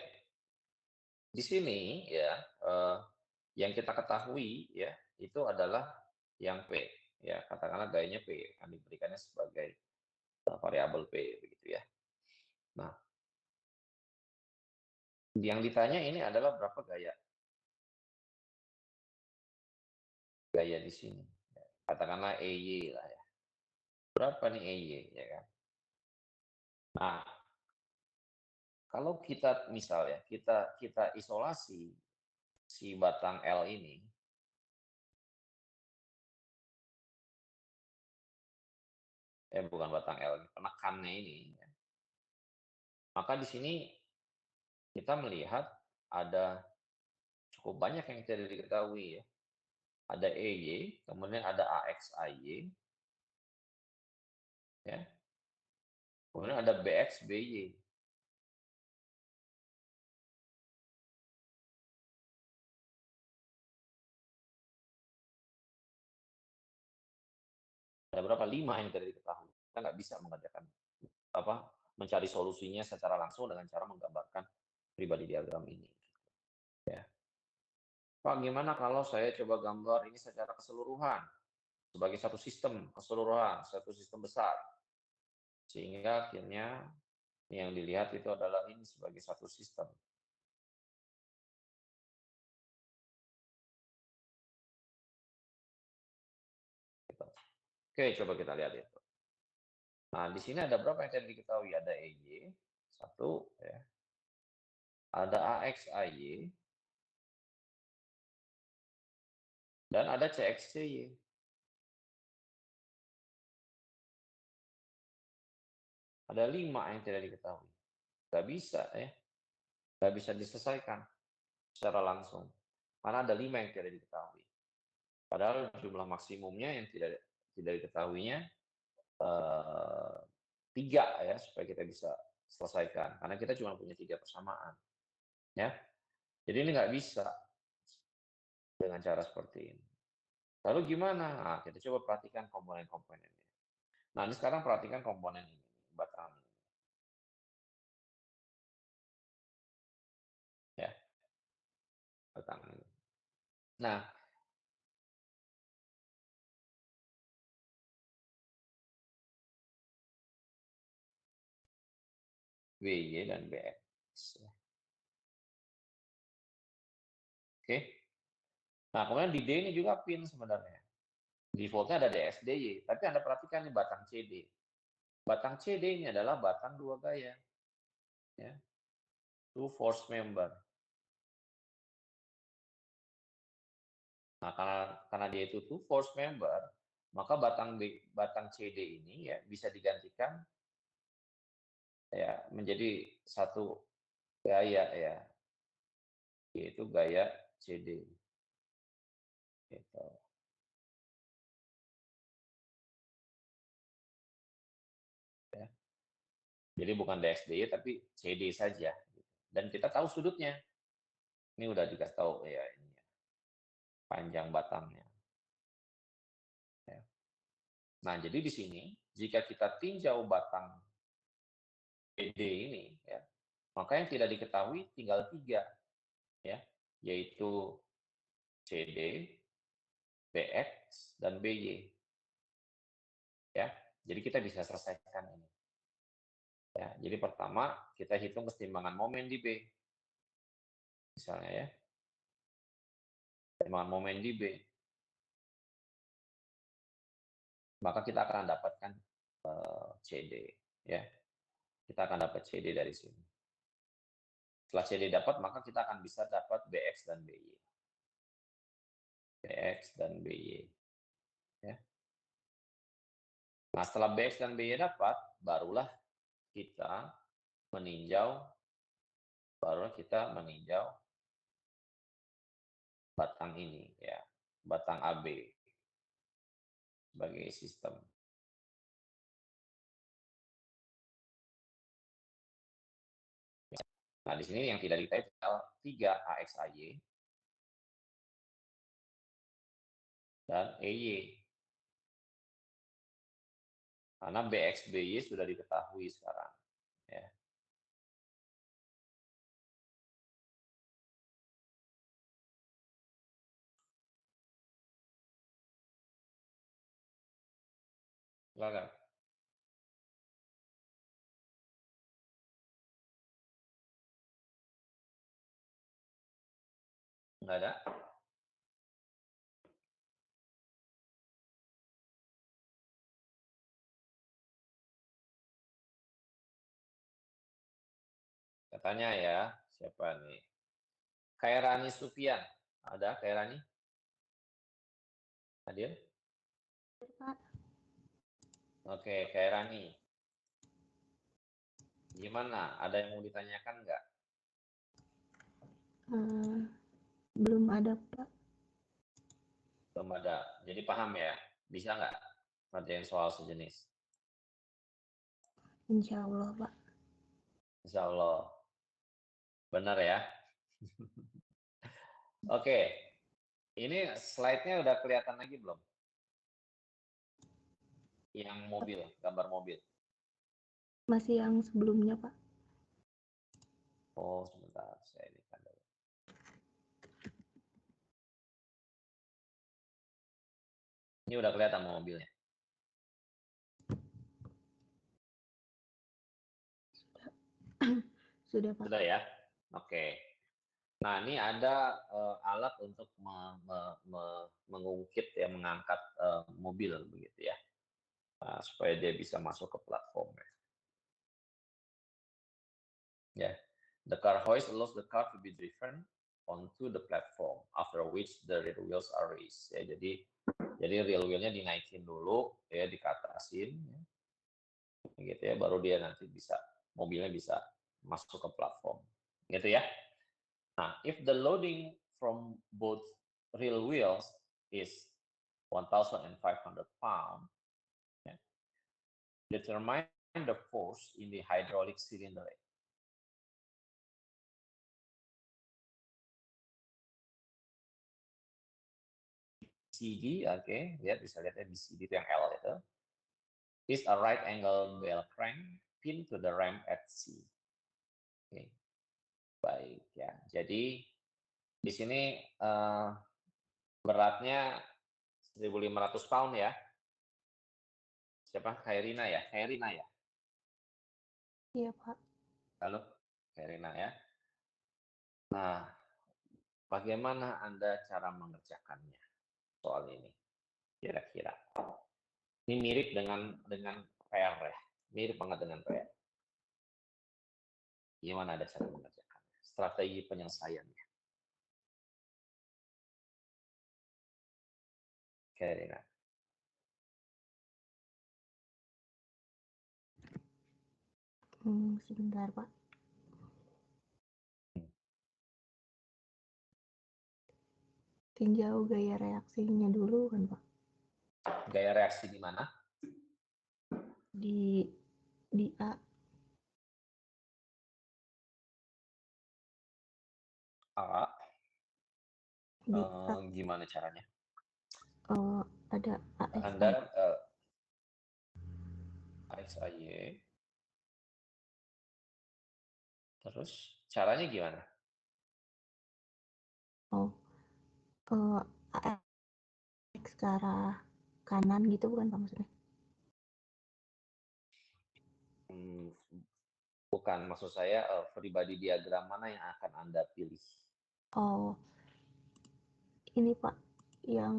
Di sini ya yang kita ketahui ya itu adalah yang P ya katakanlah gayanya P yang diberikannya sebagai variabel P begitu ya. Nah, yang ditanya ini adalah berapa gaya di sini. Katakanlah EY lah ya. Berapa nih EY ya kan? Nah, kalau kita misalnya kita isolasi si batang L ini, bukan batang L, penekannya ini, ya. Maka di sini kita melihat ada cukup banyak yang tidak diketahui ya. Ada EY, kemudian ada AXAY, ya. Kemudian ada BXBY. Ada berapa? 5 yang tidak diketahui. Kita nggak bisa mengerjakan mencari solusinya secara langsung dengan cara menggambarkan pribadi diagram ini. Ya. Pak, gimana kalau saya coba gambar ini secara keseluruhan sebagai satu sistem keseluruhan, satu sistem besar, sehingga akhirnya yang dilihat itu adalah ini sebagai satu sistem. Oke, coba kita lihat itu. Nah, di sini ada berapa yang tadi diketahui? Ada EY, satu, ya. Ada AXAY, dan ada CXCY. Ada 5 yang tidak diketahui. Nggak bisa, ya. Nggak bisa diselesaikan secara langsung. Karena ada 5 yang tidak diketahui. Padahal jumlah maksimumnya yang tidak diketahuinya 3 ya, supaya kita bisa selesaikan. Karena kita cuma punya 3 persamaan. Ya. Jadi ini nggak bisa dengan cara seperti ini. Lalu gimana? Nah, kita coba perhatikan komponen-komponennya. Nah, ini sekarang perhatikan komponen ini, batang ini. Ya, batang ini. Nah, WY dan BX. Oke. Nah, kemudian di D ini juga pin sebenarnya. Defaultnya ada DSDY, tapi Anda perhatikan nih batang CD. Batang CD ini adalah batang 2 gaya. Ya. Two force member. Nah, karena dia itu two force member, maka batang CD ini ya bisa digantikan ya menjadi satu gaya ya, yaitu gaya CD. Gitu. Ya. Jadi bukan DXDY tapi CD saja. Dan kita tahu sudutnya. Ini udah dikasih tahu ya ini ya, panjang batangnya. Ya. Nah, jadi di sini jika kita tinjau batang CD ini, ya, maka yang tidak diketahui tinggal 3, ya, yaitu CD, BX, dan BY. Ya, jadi kita bisa selesaikan ini. Ya, jadi pertama kita hitung keseimbangan momen di B. Misalnya ya, keseimbangan momen di B. Maka kita akan dapatkan CD. Ya, kita akan dapat CD dari sini. Setelah CD dapat, maka kita akan bisa dapat BX dan BY. BX dan BY. Ya. Nah, setelah BX dan BY dapat, barulah kita meninjau batang ini, ya, batang AB sebagai sistem. Nah, di sini yang tidak diketahui tinggal 3 AXAY dan EY. Karena BXBY sudah diketahui sekarang. Ya. Silakan. Nggak ada? Katanya ya, siapa nih? Khairani Sufian. Ada Khairani? Hadir? Pak. Oke, Khairani. Gimana? Ada yang mau ditanyakan nggak? Belum ada, Pak. Belum ada. Jadi paham ya? Bisa nggak ngerjain soal sejenis? Insya Allah, Pak. Insya Allah. Benar ya? Oke. Ini slide-nya udah kelihatan lagi belum? Yang mobil, gambar mobil. Masih yang sebelumnya, Pak. Oh, sebentar. Saya ini kan dulu. Ini udah kelihatan mobilnya. Sudah, Pak. Sudah ya? Oke. Nah, ini ada alat untuk mengungkit ya, mengangkat mobil begitu ya. Nah, supaya dia bisa masuk ke platform. Ya. The car hoist allows the car to be driven onto the platform, after which the rear wheels are raised. Ya, jadi rear wheelnya dinaikin dulu, ya, dikatasin, ya, gitu ya, baru dia nanti mobilnya bisa masuk ke platform, gitu ya. Nah, if the loading from both rear wheels is 1,500 pounds, yeah, determine the force in the hydraulic cylinder. BCD, oke, lihat, bisa lihat ya, BCD itu yang L itu, is a right angle bell crank pin to the ram at C. Oke, baik ya. Jadi di sini beratnya 1.500 pound ya. Siapa? Khairina ya? Khairina ya? Iya, Pak. Halo, Khairina ya. Nah, bagaimana Anda cara mengerjakannya soal ini? Kira-kira. Ini mirip dengan PR ya. Mirip banget dengan PR. Gimana ada cara mengerjakannya? Strategi penyelesaiannya. Kairina? Sebentar, Pak. Tinjau gaya reaksinya dulu kan, Pak. Gaya reaksi di mana? Di A. A. Di A. Gimana caranya? Ada Anda AXI. AXAY. Terus caranya gimana? AX ke arah kanan gitu bukan Pak maksudnya? Bukan, maksud saya pribadi diagram mana yang akan Anda pilih? Oh, ini Pak, yang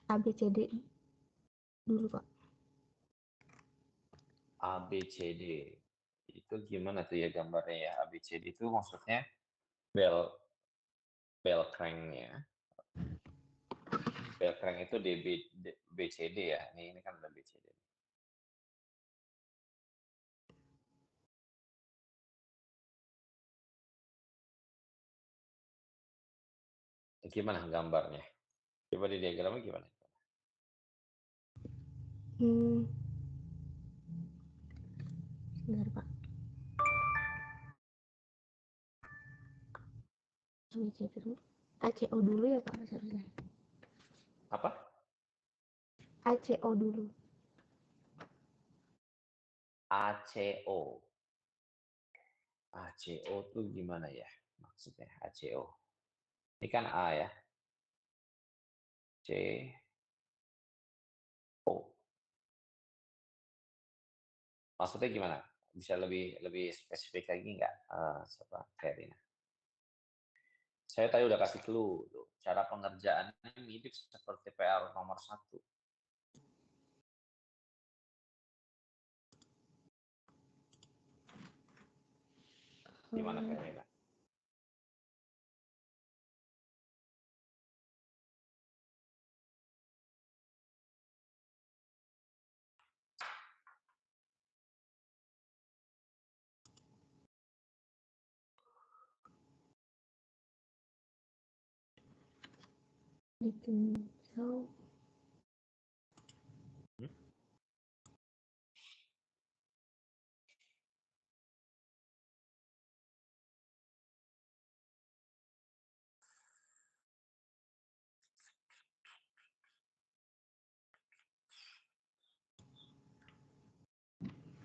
ABCD dulu Pak. ABCD. Itu gimana tuh ya gambarnya ya? ABCD itu maksudnya bell crank-nya. Bell crank itu BCD ya. Ini kan ada BCD. Gimana gambarnya? Coba di diagramnya gimana? Sebentar Pak. ACO dulu ya Pak seharusnya. Apa? ACO dulu. ACO. ACO tuh gimana ya? Maksudnya ACO. Ini kan A ya. C O. Maksudnya gimana? Bisa lebih spesifik lagi nggak? Kairina? Saya tadi udah kasih clue. Tuh. Cara pengerjaannya mirip seperti PR nomor 1. Gimana Kairina? Ditinjau.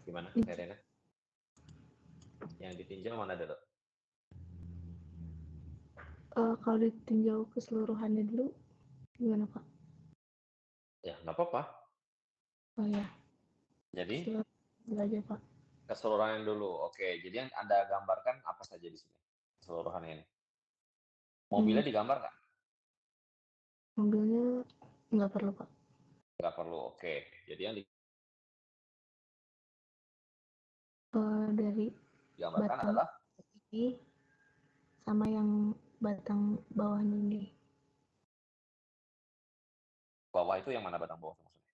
Gimana Kairina? Yang ditinjau mana dulu? Kalau ditinjau keseluruhannya dulu gimana Pak? Ya nggak apa-apa. Oh ya. Jadi Dulu aja Pak. keseluruhan dulu. Oke, jadi yang Anda gambarkan apa saja di sini? Keseluruhan ini. Mobilnya digambar nggak? Mobilnya nggak perlu Pak. Nggak perlu. Oke. Jadi yang Dari digambarkan batang adalah ini sama yang batang bawahnya ini. bawah itu yang mana batang bawah maksudnya?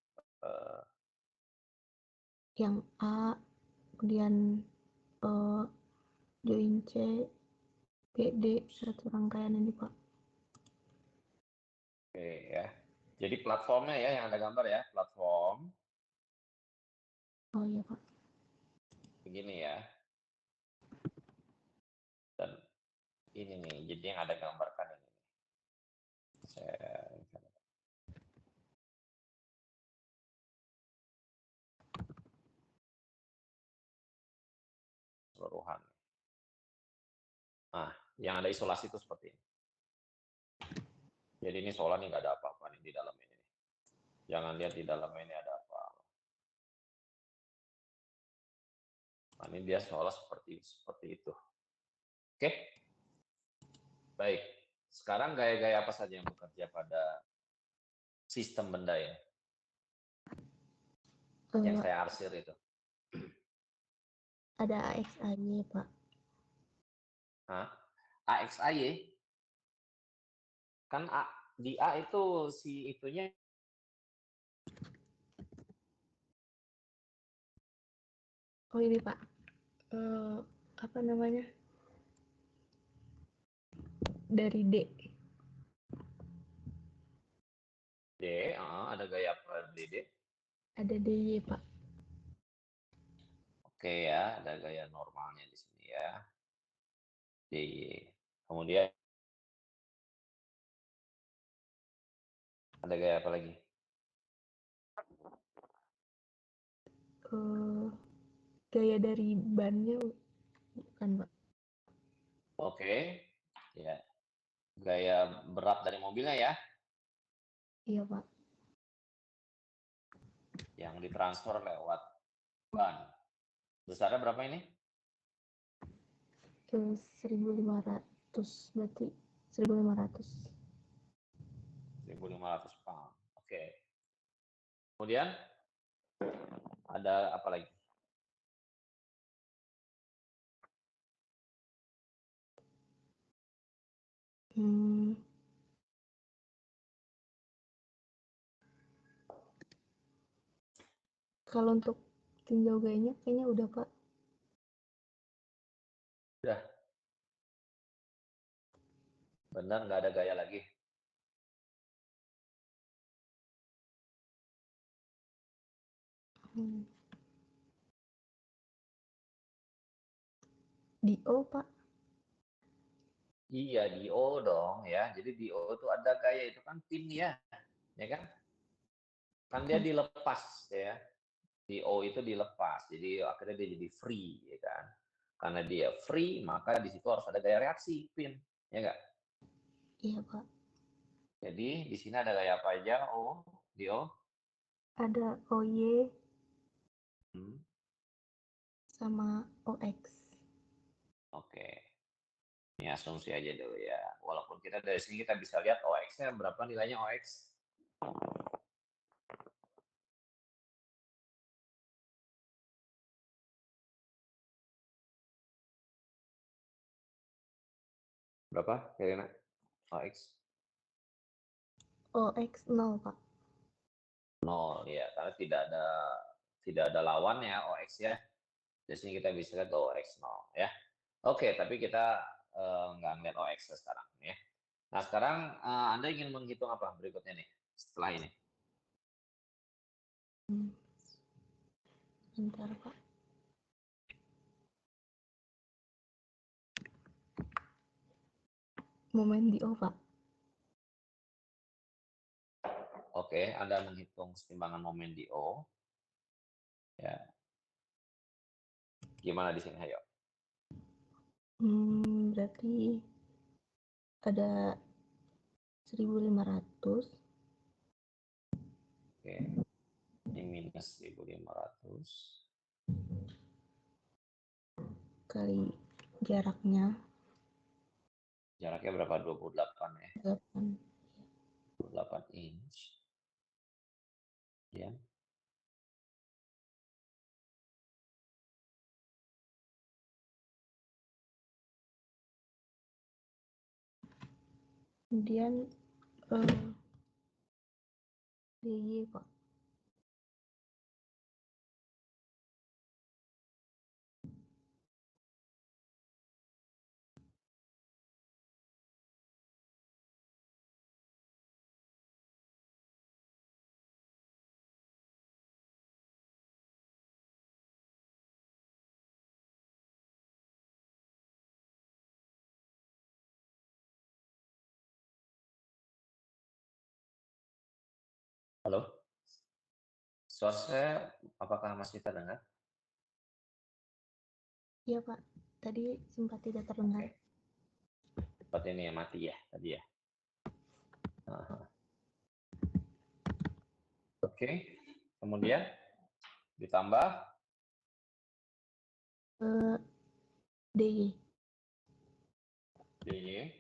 Yang A, kemudian join C, B, D, satu rangkaian ini Pak. Oke ya. Jadi platformnya ya yang Anda gambar ya, platform. Oh iya Pak. Begini ya. Dan ini nih, jadi yang Anda gambarkan ini. Saya keseluruhan. Nah, yang ada isolasi itu seperti ini. Jadi ini seolah nih nggak ada apa-apa nih di dalam ini. Jangan lihat di dalam ini ada apa. Nah, ini dia seolah seperti itu. Oke? Baik. Sekarang gaya-gaya apa saja yang bekerja pada sistem benda ini? Yang saya arsir itu. Ada AXA-nya Pak. Hah? AXAY kan di A itu si itunya Oh ini Pak, apa namanya? Dari D. D, ada gaya apa di D? Ada DY Pak. Oke ya, ada gaya normalnya di sini ya. D. Kemudian ada gaya apa lagi? Gaya dari bannya bukan Pak? Oke, ya. Gaya berat dari mobilnya ya, Iya Pak. yang ditransfer lewat ban. Besarnya berapa ini? 1.500 berarti 1.500. 1.500 pound. Oke. Kemudian ada apa lagi? Kalau untuk tinjau gayanya kayaknya udah Pak. Udah. Benar nggak ada gaya lagi? Di O Pak. Iya, di O dong ya. Jadi di O itu ada gaya itu kan pin ya kan? Kan dia dilepas ya. Di O itu dilepas. Jadi akhirnya dia jadi free ya kan. Karena dia free, maka di situ harus ada gaya reaksi pin, ya enggak? Iya Pak. Jadi di sini ada gaya apa aja? O, di O. Ada OY Hmm, sama OX. Oke. Ini asumsi aja dulu ya. Walaupun kita dari sini kita bisa lihat OX-nya berapa nilainya OX. Berapa, Karina? OX? OX 0 Pak. 0 ya, karena tidak ada lawannya OX ya. Di sini kita bisa lihat OX 0 ya. Oke, tapi kita nggak ngeliat OX sekarang ya. Nah, sekarang Anda ingin menghitung apa berikutnya nih setelah ini? Bentar Pak. Momen di O Pak. Oke, Anda menghitung keseimbangan momen di O. Ya. Gimana di sini, ayo? Berarti ada 1.500 Oke. Ini minus 1.500 kali jaraknya jaraknya berapa? 28 ya. 8. 28 inch. Ya. Kemudian DY Pak. Halo? Suara saya apakah masih terdengar? Iya Pak. Tadi sempat tidak terdengar. Seperti ini ya, mati ya tadi ya. Oke. Kemudian ditambah DY. DY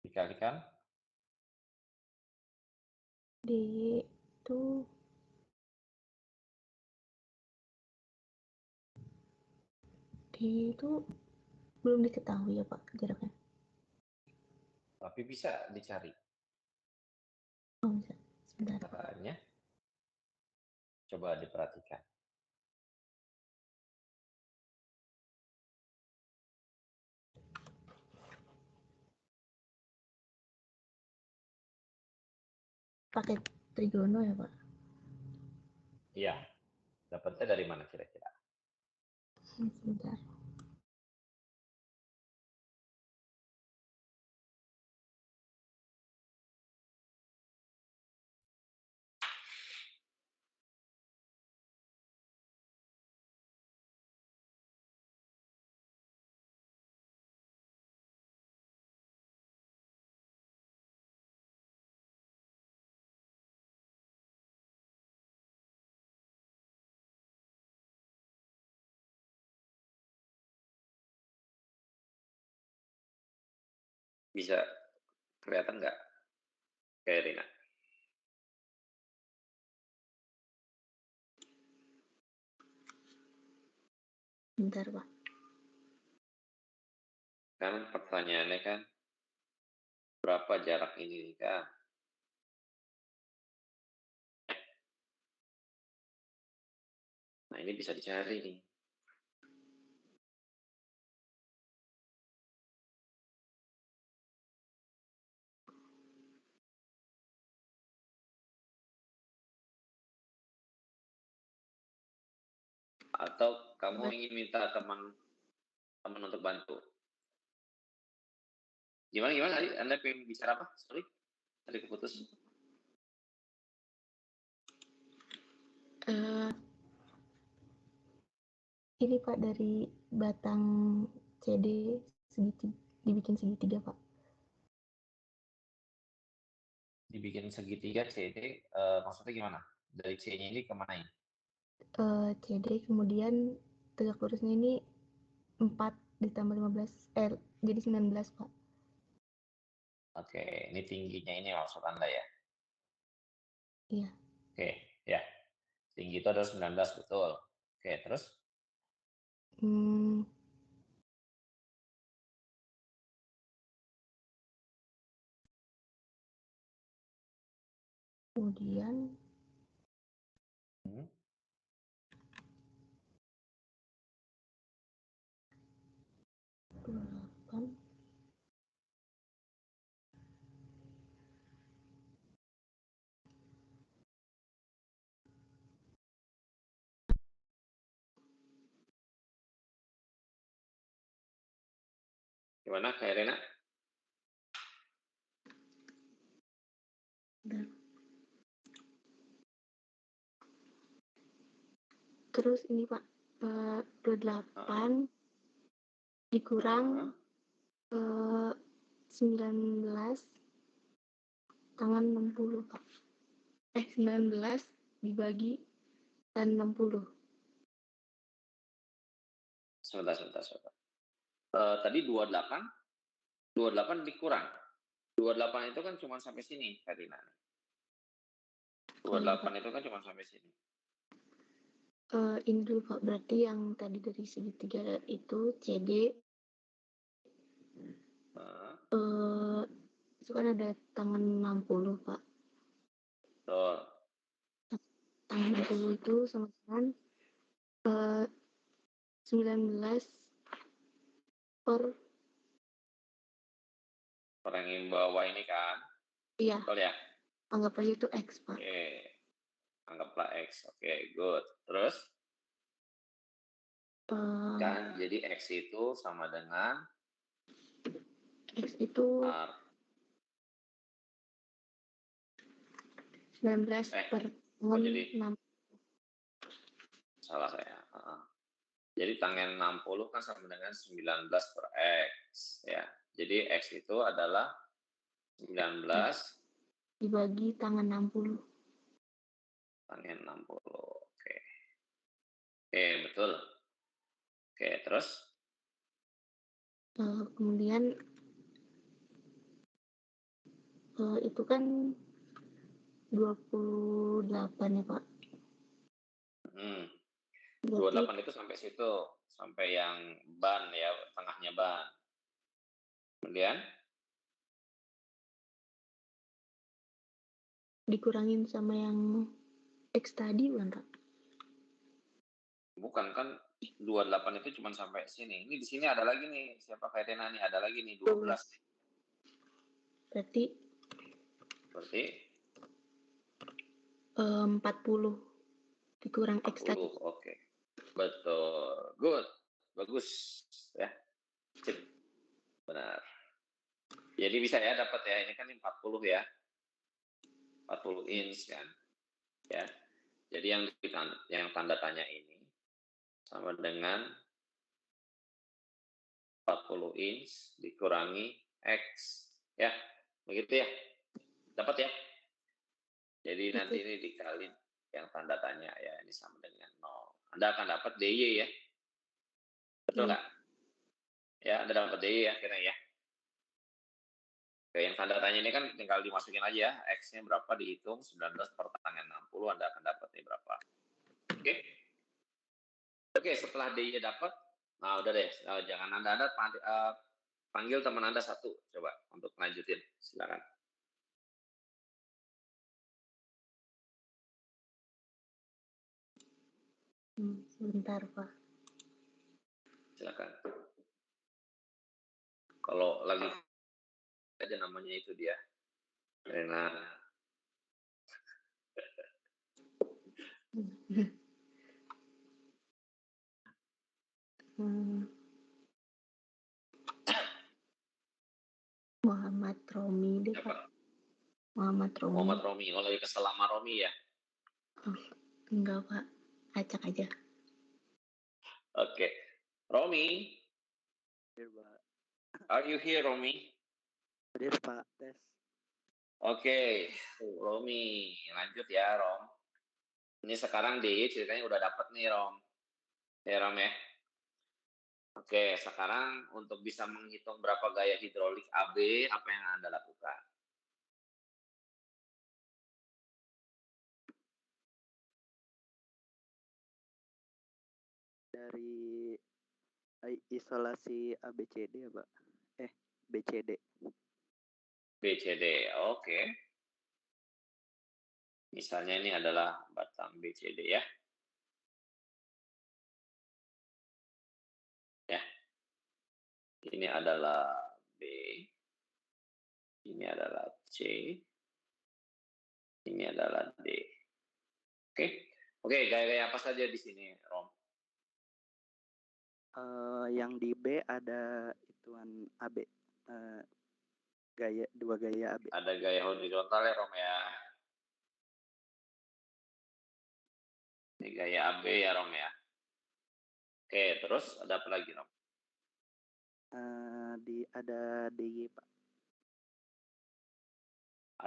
dikalikan DY itu DY itu belum diketahui ya Pak jaraknya. Tapi bisa dicari Oh bisa, sebentar. caranya. Coba diperhatikan. Pakai trigono ya Pak? Iya, dapatnya dari mana kira-kira? Sebentar. Bisa kelihatan nggak, kayak Rina? Bentar Pak. Kan pertanyaannya kan, berapa jarak ini kan? Nah ini bisa dicari nih. Atau kamu ingin minta teman untuk bantu? Gimana tadi? Anda pengen bicara apa? Sorry, tadi keputus. Ini Pak dari batang CD segitiga, dibikin segitiga Pak. Dibikin segitiga CD, maksudnya gimana? Dari C-nya ini kemana ini? CD kemudian tegak lurusnya ini 4 ditambah 15, jadi 19 Pak. Oke, ini tingginya ini maksud Anda ya? Iya. Oke, ya. Tinggi itu adalah 19, betul. Oke, terus? Kemudian 28 Gimana, Kak Rena? terus ini Pak, 28 dikurang 19 tangan 60 Pak. 19 dibagi dan 60. Sebentar. Tadi 28 dikurang. 28 itu kan cuma sampai sini, Kak Rina. 28 itu kan cuma sampai sini. Ini dulu Pak, berarti yang tadi dari segitiga itu CD. Itu kan ada tangan 60 Pak. Betul. Tangan 60 itu sama dengan 19 per yang bawah ini kan? Iya. Betul ya? Anggap aja itu X Pak. Oke. Anggaplah X. Oke, good. Terus? Kan jadi X itu sama dengan X itu R. 19 per jadi 6. Salah saya. Jadi tangen 60 kan sama dengan 19 per X. Ya. Jadi X itu adalah 19 dibagi tangan 60. Tangen 60. Oke. Oke, betul. Oke, terus? Kemudian itu kan 28 ya Pak. 28 itu sampai situ. sampai yang ban ya, tengahnya ban. Kemudian Dikurangin sama yang X tadi bukan, Kak? bukan kan 28 itu cuma sampai sini. Ini di sini ada lagi nih, siapa Kairena nih, ada lagi nih 12 nih. Berarti Berarti 40 dikurang X 40, tadi. oke. Betul, good, bagus ya. Sip. Benar. Jadi bisa ya dapat ya, ini kan 40 ya. 40 inch kan. Ya. Jadi yang tanda tanya ini sama dengan 40 inch dikurangi X. Ya, begitu ya. Dapat ya. Jadi nanti ini dikali yang tanda tanya ya, ini sama dengan 0. Anda akan dapat DY ya. Betul nggak? Ya, Anda dapat DY ya, kira ya. Oke, yang tanda tanya ini kan tinggal dimasukin aja ya, X-nya berapa dihitung, 19 per tangan 60, Anda akan dapat nih berapa. Oke? Oke, setelah DY dapat, nah udah deh, jangan Anda panggil teman Anda satu, coba untuk lanjutin, silakan. Sebentar, Pak. Silakan. Kalau lagi aja namanya itu dia, Rena. Muhammad Romi deh, Pak. Muhammad Romi. Muhammad Romi, kalau lagi kesel sama Romi ya. Enggak, Pak. Acak aja. Oke. Romi, Hadir, Pak. are you here, Romi? Hadir, Pak. Tes. Oke, Romi, lanjut ya, Rom. Ini sekarang DY ceritanya udah dapat nih, Rom. Ya, Rom ya. Oke, sekarang untuk bisa menghitung berapa gaya hidrolik AB, apa yang Anda lakukan? Dari isolasi ABCD ya, Pak? BCD. BCD, oke. Misalnya ini adalah batang BCD ya. Ya. Ini adalah B. Ini adalah C. Ini adalah D. Oke. Oke, gaya-gaya apa saja di sini, Rom? Yang di B ada ituan AB. Dua gaya AB. Ada gaya horizontal ya, Rom ya. Ini gaya AB ya, Rom ya. Oke, terus ada apa lagi, Rom? Ada DY, Pak.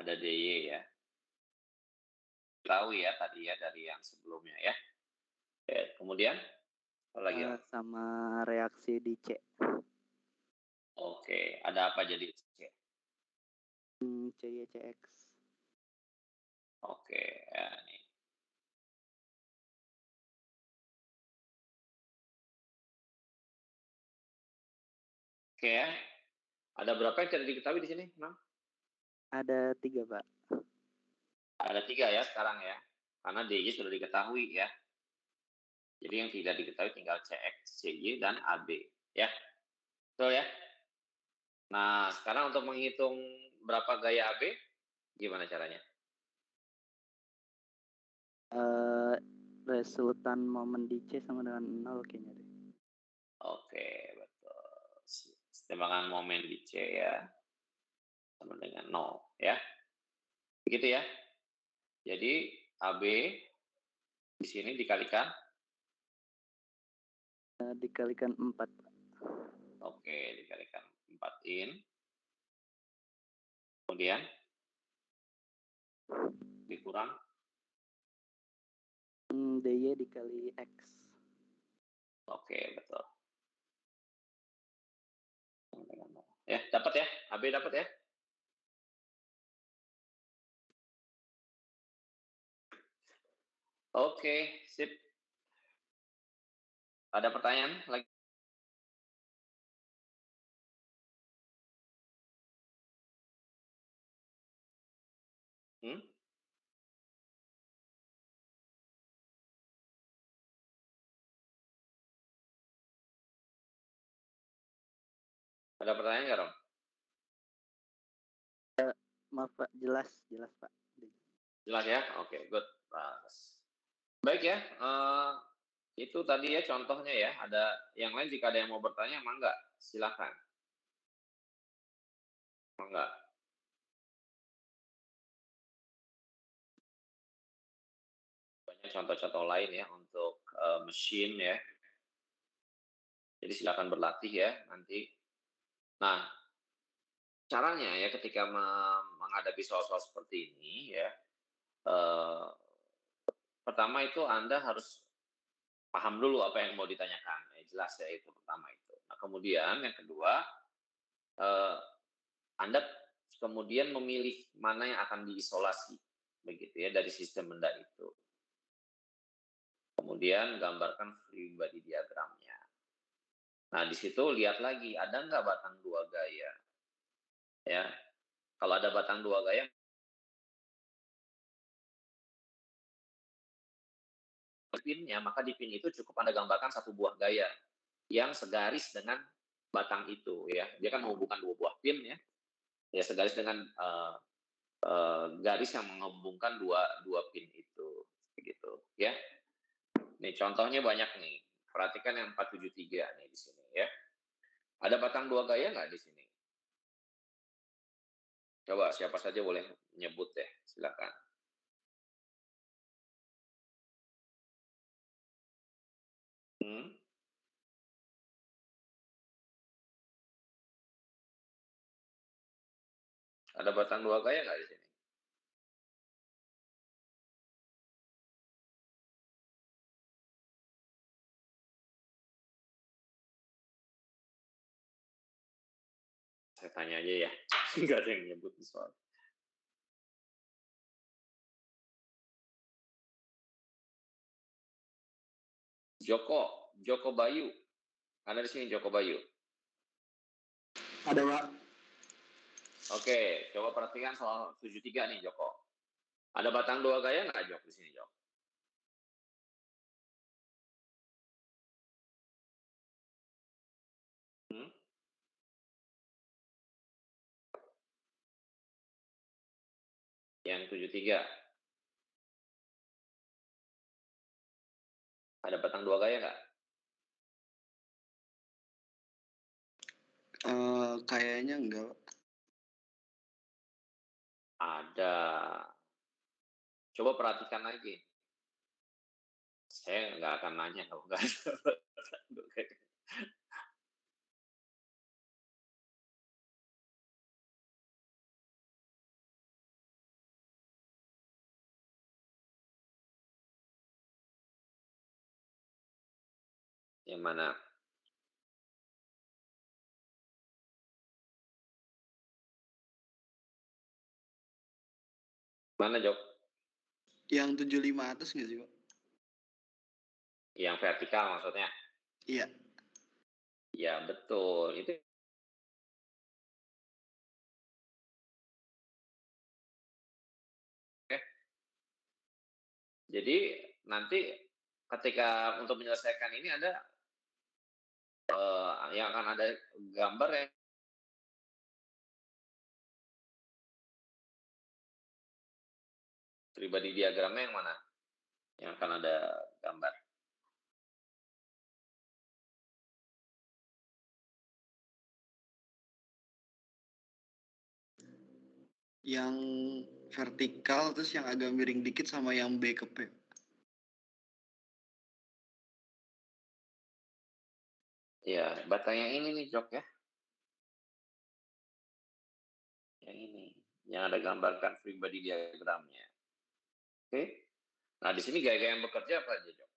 Ada DY ya. Tahu ya tadi ya dari yang sebelumnya ya. Oke, kemudian apa lagi, Rom? Sama reaksi di C. Oke, ada apa jadi C? CYCX. Oke, ya, nih. Oke ya. Ada berapa yang tidak diketahui di sini, Mang? Ada 3, Pak. Ada 3 ya sekarang ya. Karena DY sudah diketahui ya. Jadi yang tidak diketahui tinggal CX, CY, dan AB. Ya, betul ya? Nah, sekarang untuk menghitung berapa gaya AB, gimana caranya? Resultan momen di C sama dengan 0 kayaknya deh. Oke, betul. Timbangan momen di C ya. Sama dengan 0 ya. Begitu ya. Jadi AB di sini dikalikan? Dikalikan 4. Oke, dikalikan 4 in. Kemudian dikurang DY dikali X. Oke, betul. Ya, dapat ya? AB dapat ya? Oke, sip. Ada pertanyaan lagi? Hmm? Ada pertanyaan nggak, Rom? Maaf Pak, jelas Pak. Jelas ya? Oke, good. Bagus. Baik ya, itu tadi ya contohnya ya. Ada yang lain jika ada yang mau bertanya, mangga, silakan. Mangga. Banyak contoh-contoh lain ya untuk mesin ya. Jadi silakan berlatih ya nanti. Nah, caranya ya ketika menghadapi soal-soal seperti ini ya, pertama itu Anda harus paham dulu apa yang mau ditanyakan. Jelas ya, itu pertama itu. Nah, kemudian yang kedua, Anda kemudian memilih mana yang akan diisolasi, begitu ya, dari sistem benda itu. Kemudian gambarkan free body diagramnya. Nah, di situ lihat lagi, ada nggak batang dua gaya? Ya, kalau ada batang dua gaya, pinnya, maka di pin itu cukup Anda gambarkan satu buah gaya yang segaris dengan batang itu ya. Dia kan menghubungkan dua buah pin ya. Ya segaris dengan garis yang menghubungkan dua pin itu begitu ya. Nih contohnya banyak nih. Perhatikan yang 473 nih di sini ya. Ada batang dua gaya nggak di sini? Coba siapa saja boleh nyebut deh, silakan. Ada batang dua gaya nggak di sini? Saya tanya aja ya, nggak ada yang nyebut soal. Joko Bayu. Ada di sini Joko Bayu. Ada Pak. Oke, coba perhatikan soal 73 nih Joko. Ada batang dua gaya nggak Jok di sini Jok? Yang 73. Ada batang dua gaya nggak? Kayaknya enggak. Ada. Coba perhatikan lagi. Saya nggak akan nanya kalau nggak ada batang dua gaya. Yang mana? Mana Jok? Yang 75 atas nggak sih Pak? Yang vertikal maksudnya? Iya. Ya betul. Itu jadi nanti ketika untuk menyelesaikan ini ada yang akan ada gambar ya. Pribadi diagramnya yang mana? Yang akan ada gambar. Yang vertikal terus yang agak miring dikit sama yang B ke P. Ya, batang yang ini nih Jok ya. Yang ini. Yang ada gambarkan pribadi diagramnya. Oke. Nah, di sini gaya-gaya yang bekerja apa aja Jok?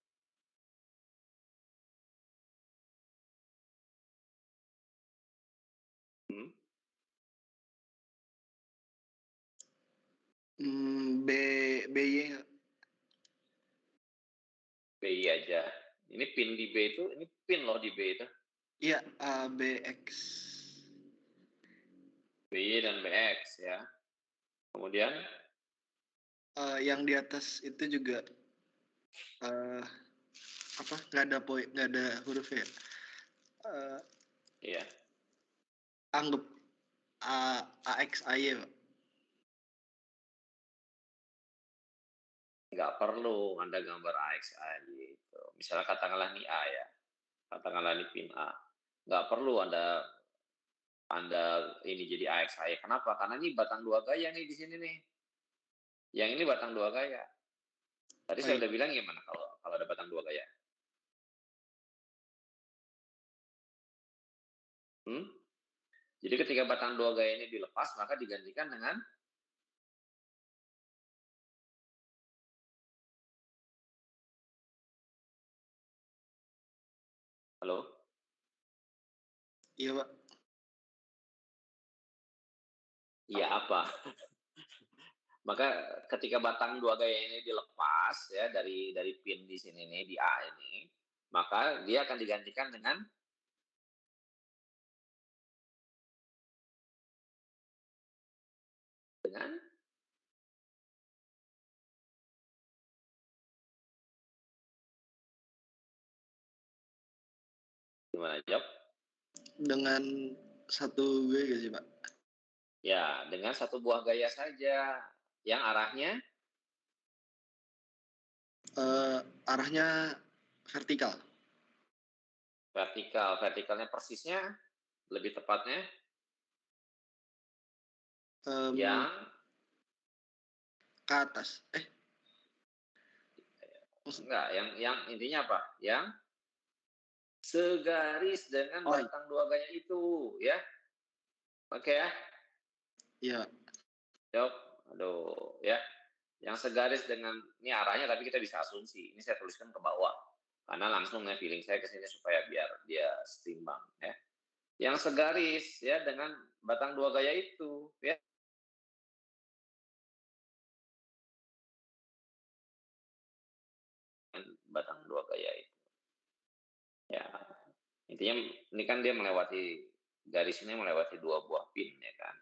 BY BI aja. Ini pin di B itu, ini pin loh di B itu. Iya, ABX. BY dan BX ya. Kemudian Yang di atas itu juga apa? Nggak ada huruf ya. iya, Anggap AX AY, Pak. nggak perlu Anda gambar AXA gitu. Misalnya katakanlah ini A ya. Katakanlah ini pin A. Nggak perlu Anda ini jadi AXA. Kenapa? Karena ini batang dua gaya nih di sini nih. Yang ini batang dua gaya. Tadi saya udah bilang gimana kalau ada batang dua gaya? Jadi ketika batang dua gaya ini dilepas, maka digantikan dengan halo? Iya, Pak. Iya apa? Maka ketika batang dua gaya ini dilepas ya dari pin di sini nih di A ini, maka dia akan digantikan dengan gimana Job? Dengan satu gaya sih, Pak. Ya, dengan satu buah gaya saja yang arahnya Arahnya vertikal. Vertikalnya persisnya lebih tepatnya yang ke atas. enggak, yang intinya apa? Yang segaris dengan batang dua gaya itu, ya. Oke ya? Iya. Job, aduh, ya. Yang segaris dengan ini arahnya, tapi kita bisa asumsi. Ini saya tuliskan ke bawah karena langsung ya feeling saya ke sini supaya biar dia seimbang, ya. Yang segaris ya dengan batang dua gaya itu, ya. Batang dua gaya itu. Ya, intinya ini kan dia melewati garis ini melewati dua buah pin ya kan.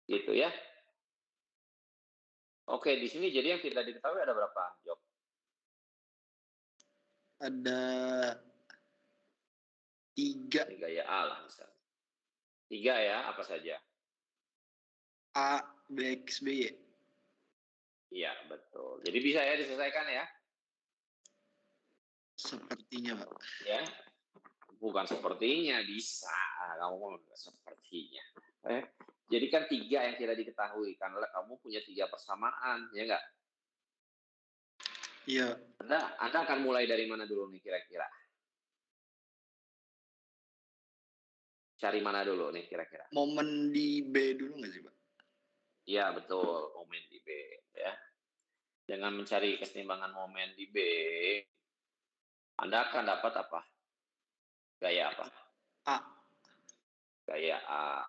Gitu ya. Oke, di sini jadi yang tidak diketahui ada berapa, Job? Ada 3. Ini gaya A lah misalnya. 3 ya, apa saja? A, B, X, B, Y. Iya, betul. Jadi bisa ya diselesaikan ya? Sepertinya, Pak. Ya, bukan sepertinya, bisa. Kamu ngomong sepertinya. Jadi kan 3 yang tidak diketahui, karena kamu punya 3 persamaan, ya enggak? Iya. Anda akan mulai dari mana dulu nih kira-kira? Cari mana dulu nih kira-kira? Momen di B dulu nggak sih, Pak? Iya, betul. Momen di B. Ya. Dengan mencari keseimbangan momen di B, Anda akan dapat apa? Gaya apa? A. Gaya A.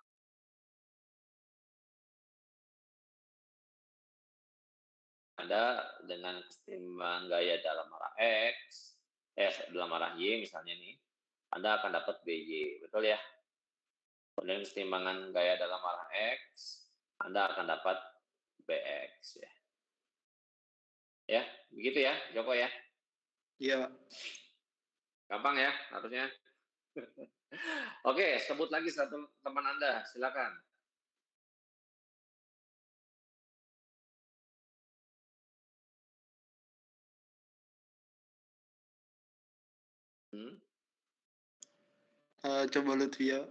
Anda dengan keseimbangan gaya dalam arah X, dalam arah Y misalnya nih, Anda akan dapat BY. Betul ya? Kemudian keseimbangan gaya dalam arah X, Anda akan dapat BX ya. Ya, begitu ya, Joko ya? Iya, Pak. Gampang ya, harusnya. Oke, sebut lagi satu teman Anda, silakan. Coba Lutfia.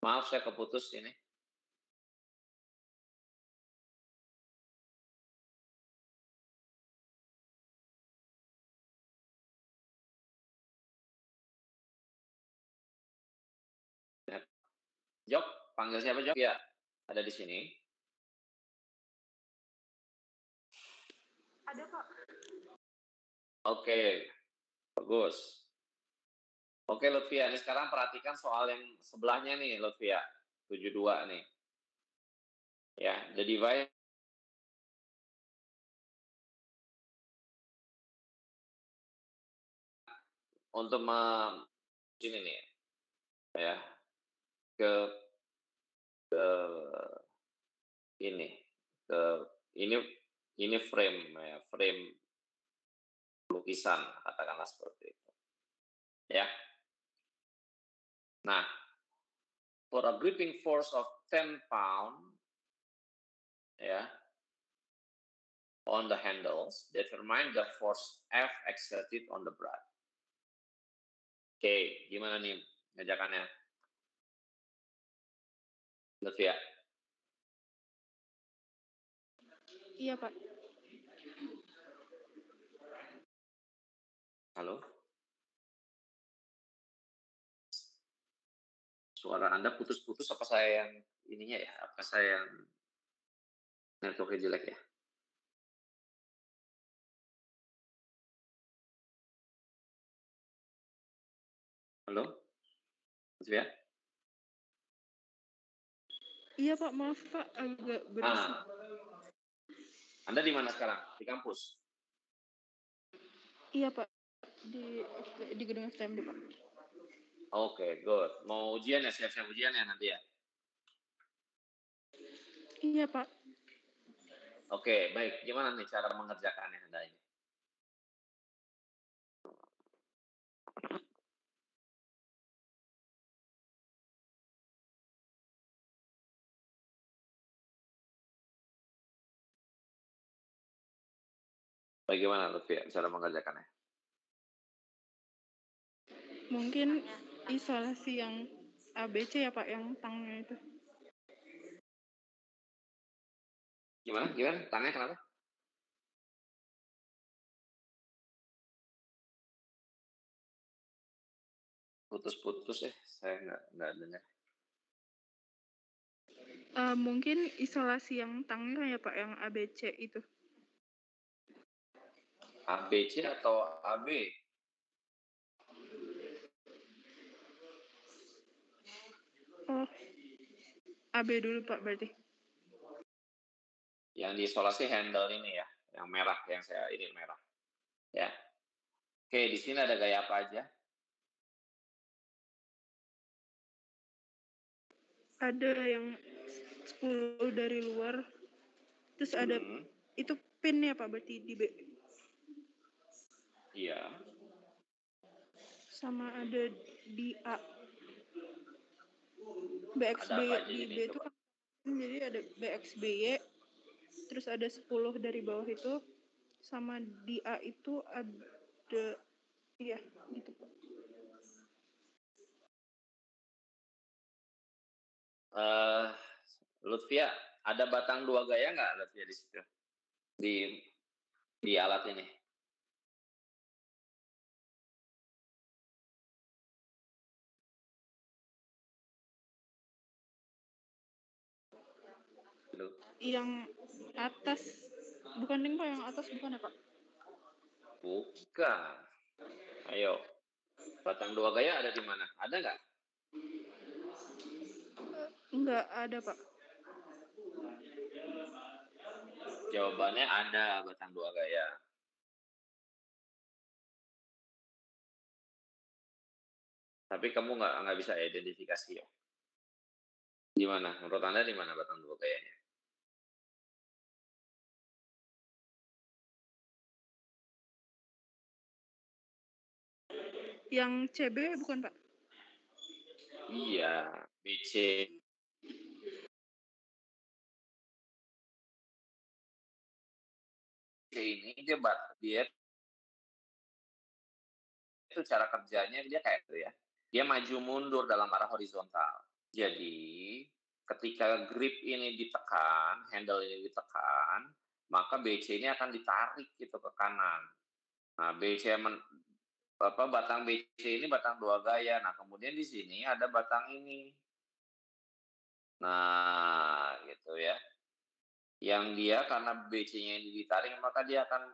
Maaf, saya keputus ini. Jok, panggil siapa Jok? Ya, ada di sini. Ada, Pak. Oke, bagus. Oke, Lutfia, ini sekarang perhatikan soal yang sebelahnya nih, Lutfia. 72 nih. Ya, the device untuk ini nih, ya, ke ini, ke ini frame, ya, frame lukisan, katakanlah seperti itu. Ya. Nah, for a gripping force of 10 pound, ya, on the handles, determine the force F exerted on the brad. Oke, gimana nih ngerjakannya? Lutfia. Iya, Pak. Halo? Suara Anda putus-putus, apa saya yang ininya ya? Apa saya yang networknya jelek ya? Halo? Lutfia? Iya, Pak. Maaf, Pak. Agak berisik. Anda di mana sekarang? Di kampus? Iya, Pak. Di gedung FTMD, Pak. Oke, good. Mau ujian ya? Siap-siap ujian ya nanti ya? Iya, Pak. Oke, baik. Gimana nih cara mengerjakannya Anda ini? Bagaimana Lutfia cara mengerjakannya? Mungkin isolasi yang ABC ya, Pak, yang tangnya itu. Gimana? Gimana? Tanya kenapa? Putus-putus ya, saya nggak dengar. Mungkin isolasi yang tangnya ya, Pak, yang ABC itu. ABC atau AB? Oh, AB dulu, Pak, berarti. Yang diisolasi handle ini ya, yang merah, yang saya ini merah. Ya. Oke, di sini ada gaya apa aja? Ada yang 10 dari luar. Terus ada itu pin ya, Pak, berarti di B. Iya. Sama ada di A. BXB di B itu kan jadi ada BXBY, terus ada 10 dari bawah itu, sama di A itu ada, iya gitu, Pak. Lutfia, ada batang 2 gaya nggak Lutfia di situ? Di alat ini? Halo? Yang atas, bukan link, Pak, yang atas bukan ya, Pak? Bukan. Ayo. Batang 2 gaya ada di mana? Ada nggak? Enggak ada, Pak. Jawabannya ada batang 2 gaya. Tapi kamu nggak bisa identifikasi ya? Di mana? Menurut Anda di mana batang 2 gayanya? Yang CB bukan, Pak? Iya, BC. Ini dia itu cara kerjanya dia kayak gitu ya. Dia maju mundur dalam arah horizontal. Jadi ketika grip ini ditekan, handle ini ditekan, maka BC ini akan ditarik gitu ke kanan. Nah, batang BC ini batang 2 gaya. Nah, kemudian di sini ada batang ini. Nah, gitu ya. yang dia karena BC-nya ini ditarik, maka dia akan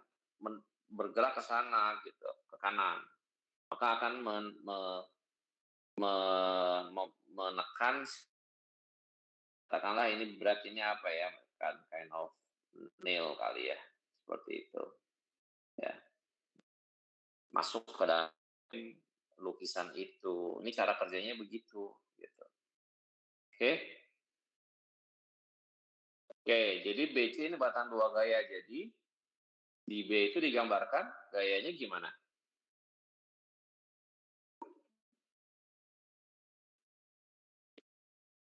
bergerak ke sana gitu, ke kanan. Maka akan menekan, katakanlah ini berat ini apa ya, kan kind of nail kali ya, seperti itu. Ya. Masuk ke dalam lukisan itu. Ini cara kerjanya begitu gitu. Oke. Oke, jadi BC ini batang dua gaya. Jadi di B itu digambarkan gayanya gimana?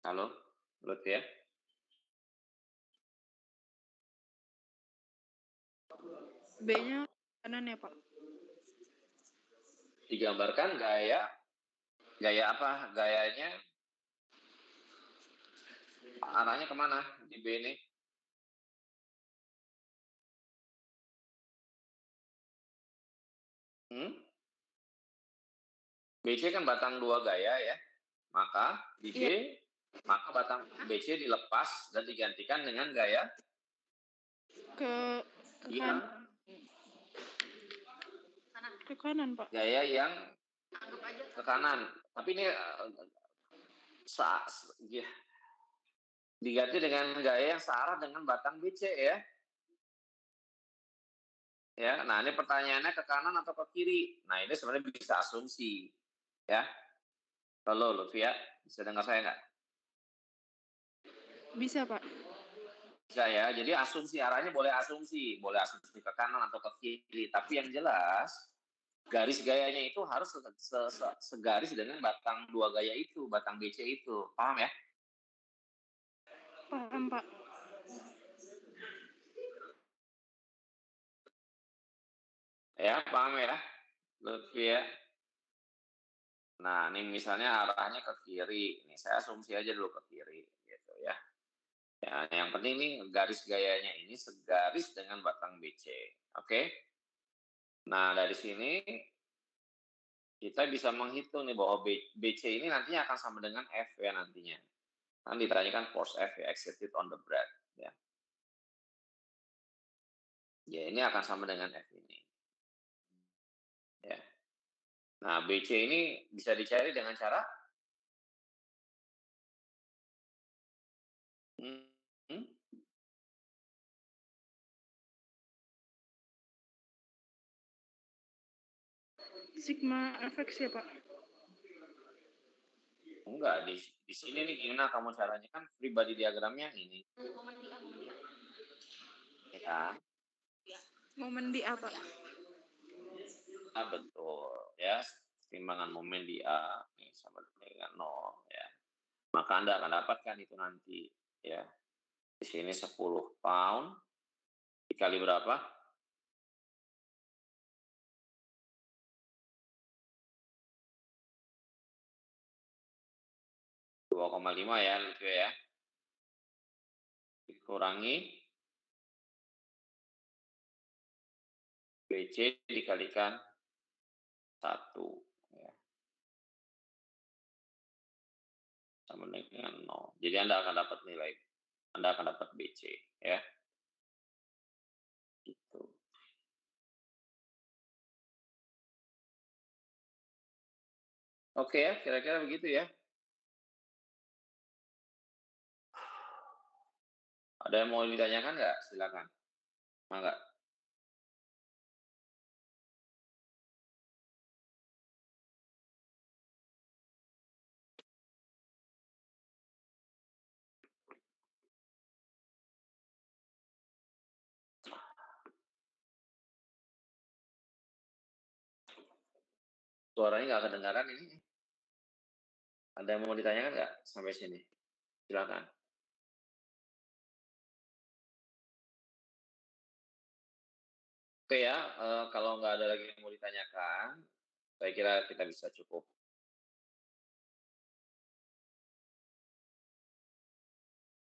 Halo, Lutfi ya? B-nya kanan ya, Pak? Digambarkan gaya apa? Gayanya arahnya kemana di B ini? BC kan batang dua gaya ya. Maka di B, maka batang BC dilepas dan digantikan dengan gaya ke kanan. Ke kanan, Pak. Gaya yang ke kanan. Tapi ini diganti dengan gaya yang searah dengan batang BC ya. Ya, nah ini pertanyaannya ke kanan atau ke kiri. Nah ini sebenarnya bisa asumsi, ya. Halo, Lutfi ya, bisa dengar saya nggak? Bisa, Pak. Bisa ya. Jadi asumsi arahnya boleh asumsi ke kanan atau ke kiri. Tapi yang jelas garis gayanya itu harus segaris dengan batang dua gaya itu, batang BC itu, paham ya? Paham, Pak. Ya, paham ya, Lutfi ya. Nah, ini misalnya arahnya ke kiri. Nih, saya asumsi aja dulu ke kiri, gitu ya. Ya, yang penting nih garis gayanya ini segaris dengan batang BC. Oke? Nah, dari sini kita bisa menghitung nih bahwa BC ini nantinya akan sama dengan F ya nantinya. Kan ditanyakan force F ya, exerted on the bread. Ya. Ya, ini akan sama dengan F ini. Ya. Nah, BC ini bisa dicari dengan cara Sigma fx ya, Pak? Enggak, di sini nih gimana kamu caranya, kan free body diagramnya ini. Ya. Momen di A, Pak? Ah, betul ya, timbangan momen di A ini sama dengan 0 ya. Maka Anda akan dapatkan itu nanti ya. Di sini 10 pound dikali berapa? 2,5 ya, lucu ya. Dikurangi BC dikalikan 1 ya. Sama dengan 0. Jadi Anda akan dapat nilai, Anda akan dapat BC ya. Gitu. Oke ya, kira-kira begitu ya. Ada yang mau ditanyakan nggak? Silakan. Mangga. Suaranya nggak kedengaran ini. Ada yang mau ditanyakan nggak sampai sini? Silakan. Oke ya, kalau nggak ada lagi yang mau ditanyakan, saya kira kita bisa cukup